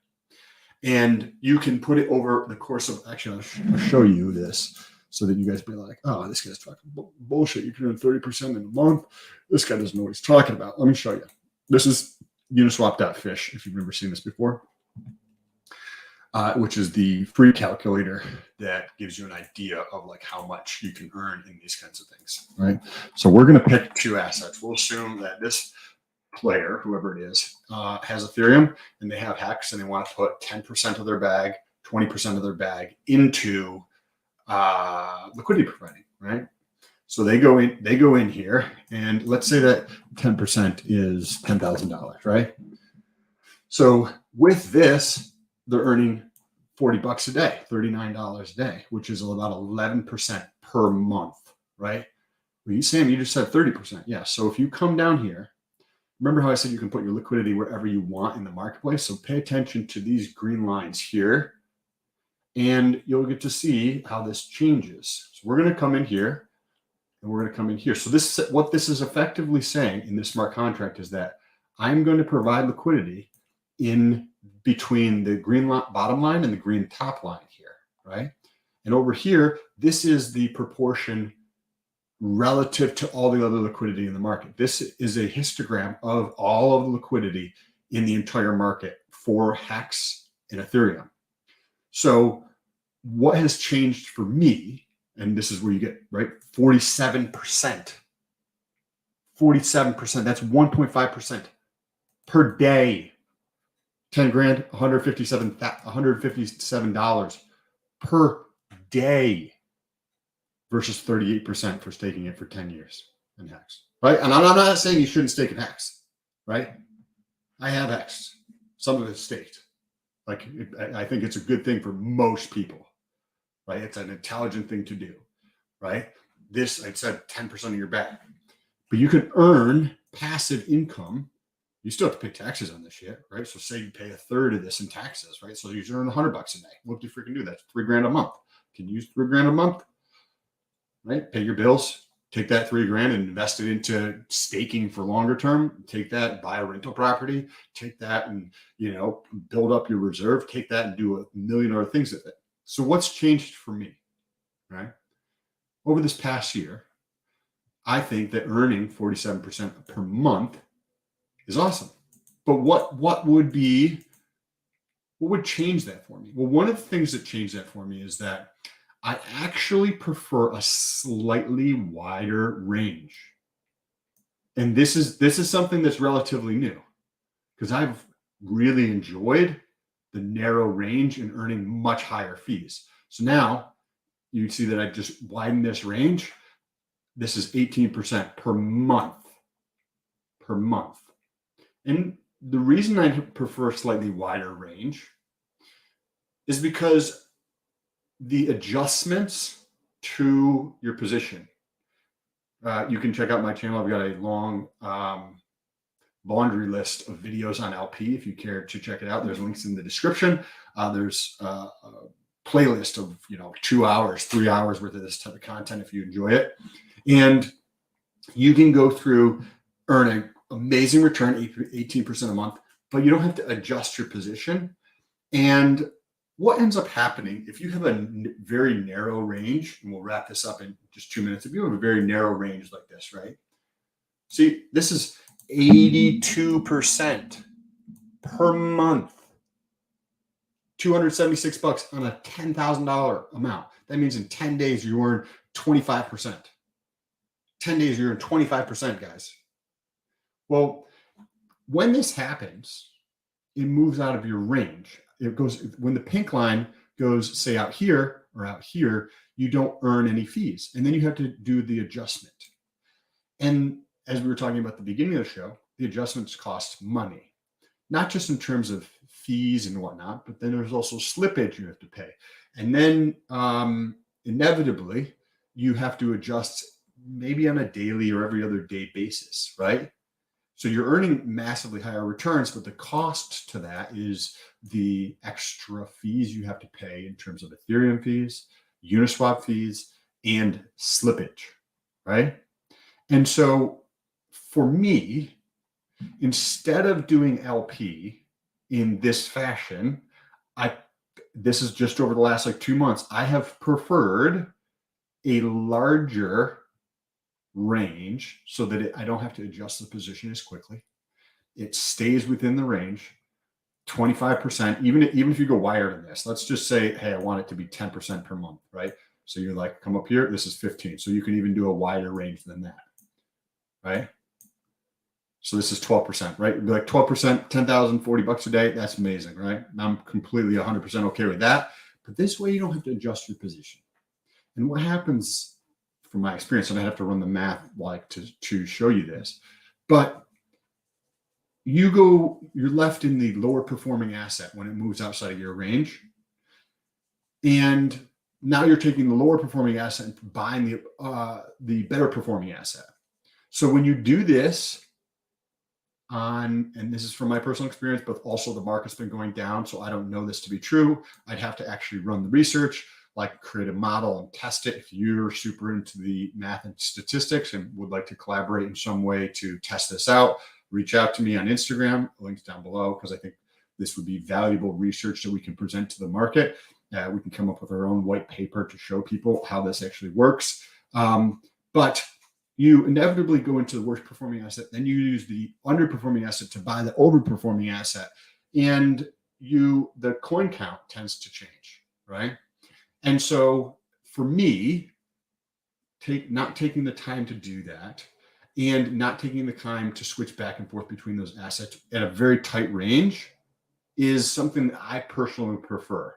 And you can put it over the course of, actually, I'll show you this so that you guys be like, oh, this guy's talking bullshit. You can earn 30% in a month. This guy doesn't know what he's talking about. Let me show you. This is Uniswap.fish, if you've never seen this before. Which is the free calculator that gives you an idea of like how much you can earn in these kinds of things, right? So we're going to pick two assets. We'll assume that this player, whoever it is, has Ethereum and they have hex and they want to put 10% of their bag, 20% of their bag into liquidity providing, right? So they go in here, and let's say that 10% is $10,000, right? So with this, they're earning $40 a day, $39 a day, which is about 11% per month, right? Well, Sam, you just said 30%. Yeah. So if you come down here, remember how I said you can put your liquidity wherever you want in the marketplace? So pay attention to these green lines here, and you'll get to see how this changes. So we're going to come in here, and we're going to come in here. So this, what this is effectively saying in this smart contract is that I'm going to provide liquidity in between the green bottom line and the green top line here, right? And over here, this is the proportion relative to all the other liquidity in the market. This is a histogram of all of the liquidity in the entire market for Hex and Ethereum. So what has changed for me, and this is where you get, right, 47%. 47%, that's 1.5% per day. 10 grand, $157 per day versus 38% for staking it for 10 years in Hex, right? And I'm not saying you shouldn't stake in Hex, right? I have Hex. Some of it's staked. Like, I think it's a good thing for most people, right? It's an intelligent thing to do, right? This, I said 10% of your bag. But you can earn passive income. You still have to pay taxes on this shit, right? So say you pay a third of this in taxes, right? So you earn $100 a day. What do you freaking do? That's $3 grand a month. Can you use $3 grand a month, right? Pay your bills, take that $3 grand and invest it into staking for longer term. Take that, buy a rental property, take that and, you know, build up your reserve, take that and do a million other things with it. So what's changed for me, right? Over this past year, I think that earning 47% per month is awesome. But what would change that for me? Well, one of the things that changed that for me is that I actually prefer a slightly wider range. And this is something that's relatively new, because I've really enjoyed the narrow range and earning much higher fees. So now you see that I just widened this range. This is 18% per month. Per month. And the reason I prefer a slightly wider range is because the adjustments to your position, you can check out my channel. I've got a long laundry list of videos on LP if you care to check it out. There's links in the description. There's a playlist of 2 hours, 3 hours worth of this type of content if you enjoy it. And you can go through, earn an amazing return, 18% a month, but you don't have to adjust your position. And what ends up happening if you have a very narrow range, and we'll wrap this up in just 2 minutes. If you have a very narrow range like this, right? See, this is 82% per month, $276 on a $10,000 amount. That means in 10 days, you earn 25%. 10 days, you're in 25%, guys. Well, when this happens, it moves out of your range. It goes, when the pink line goes, say, out here or out here, you don't earn any fees. And then you have to do the adjustment. And as we were talking about at the beginning of the show, the adjustments cost money, not just in terms of fees and whatnot, but then there's also slippage you have to pay. And then inevitably, you have to adjust maybe on a daily or every other day basis, right? So you're earning massively higher returns, but the cost to that is the extra fees you have to pay in terms of Ethereum fees, Uniswap fees, and slippage, right? And so for me, instead of doing LP in this fashion, this is just over the last 2 months, I have preferred a larger range so that I don't have to adjust the position as quickly. It stays within the range, 25%. Even if you go wider than this, let's just say, hey, I want it to be 10% per month, right? So you're like, come up here, this is 15. So you can even do a wider range than that, right? So this is 12%, right? It'd be like 12%, 10,000, $40 a day. That's amazing, right? I'm completely 100% okay with that. But this way you don't have to adjust your position. And what happens, from my experience, and I have to run the math to show you this, but you're left in the lower performing asset when it moves outside of your range. And now you're taking the lower performing asset and buying the better performing asset. So when you do this and this is from my personal experience, but also the market's been going down, so I don't know this to be true. I'd have to actually run the research, like create a model and test it. If you're super into the math and statistics and would like to collaborate in some way to test this out, reach out to me on Instagram. Links down below, because I think this would be valuable research that we can present to the market. We can come up with our own white paper to show people how this actually works. But you inevitably go into the worst performing asset, then you use the underperforming asset to buy the overperforming asset, and the coin count tends to change, right? And so for me, not taking the time to do that and not taking the time to switch back and forth between those assets at a very tight range is something that I personally prefer.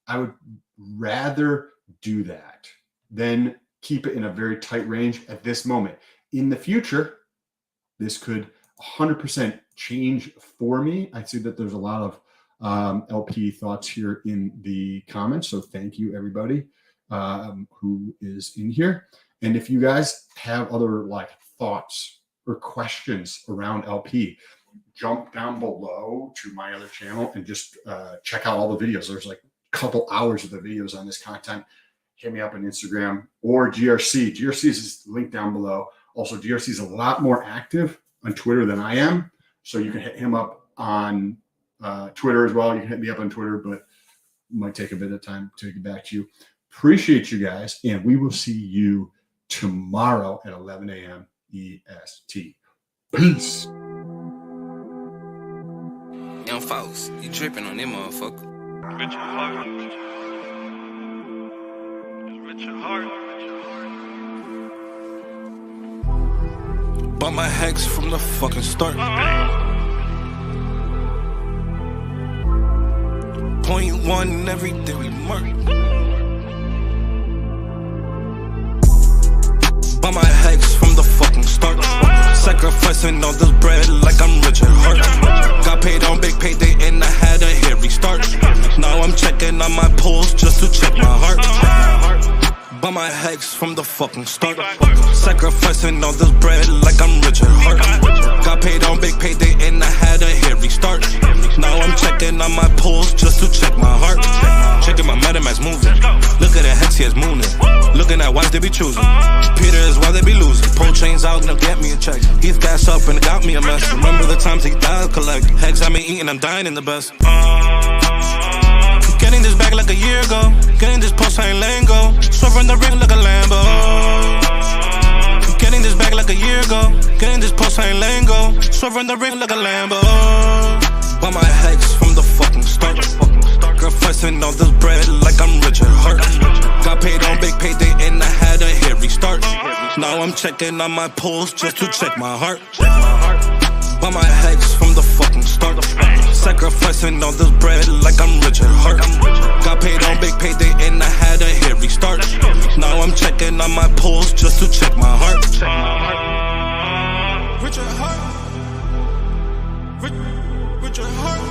I would rather do that than keep it in a very tight range at this moment. In the future, this could 100% change for me. I see that there's a lot of LP thoughts here in the comments. So thank you, everybody who is in here. And if you guys have other thoughts or questions around LP, jump down below to my other channel and just check out all the videos. There's like a couple hours of the videos on this content. Hit me up on Instagram or GRC. GRC is linked down below. Also, GRC is a lot more active on Twitter than I am. So you can hit him up on Twitter as well. You can hit me up on Twitter, but it might take a bit of time to get back to you. Appreciate you guys. And we will see you tomorrow at 11 a.m. EST. Peace. Young folks, you dripping on them motherfucker. Richard Heart. Richard Heart. Bought my hex from the fucking start. Point one, everything we mark. Bought my hex from the fucking start. Sacrificing all this bread like I'm Richard Hart. Got paid on big payday and I had a hairy start. Now I'm checking on my pulse just to check my heart. Bought my hex from the fucking start. Sacrificing all this bread like I'm Richard Hart. Got paid on big payday and I had a hairy start. Now I'm checking on my pulse just to check my heart. Checking my MetaMask moving. Look at the hex, he is mooning. Looking at wives they be choosing. Peter is why they be losing. Pull chains out and they'll get me a check. He's gas up and it got me a mess. Remember the times he died collect. Hex I been eating, I'm dying in the best. Getting this back like a year ago. Getting this post, I ain't letting go. Swerving the ring like a Lambo. Getting this back like a year ago. Getting this post, I ain't letting go. Swerving the ring like a Lambo. Bought my hex from the fucking start. Sacrificing all this bread like I'm Richard Hart. Got paid on big payday and I had a hairy start. Now I'm checking on my pulse just to check my heart. Bought my hex from the fucking start. Sacrificing all this bread like I'm Richard Hart. Got paid on big payday and I had a hairy start. Now I'm checking on my pulse just to check my heart. Richard Hart. Richard Hart.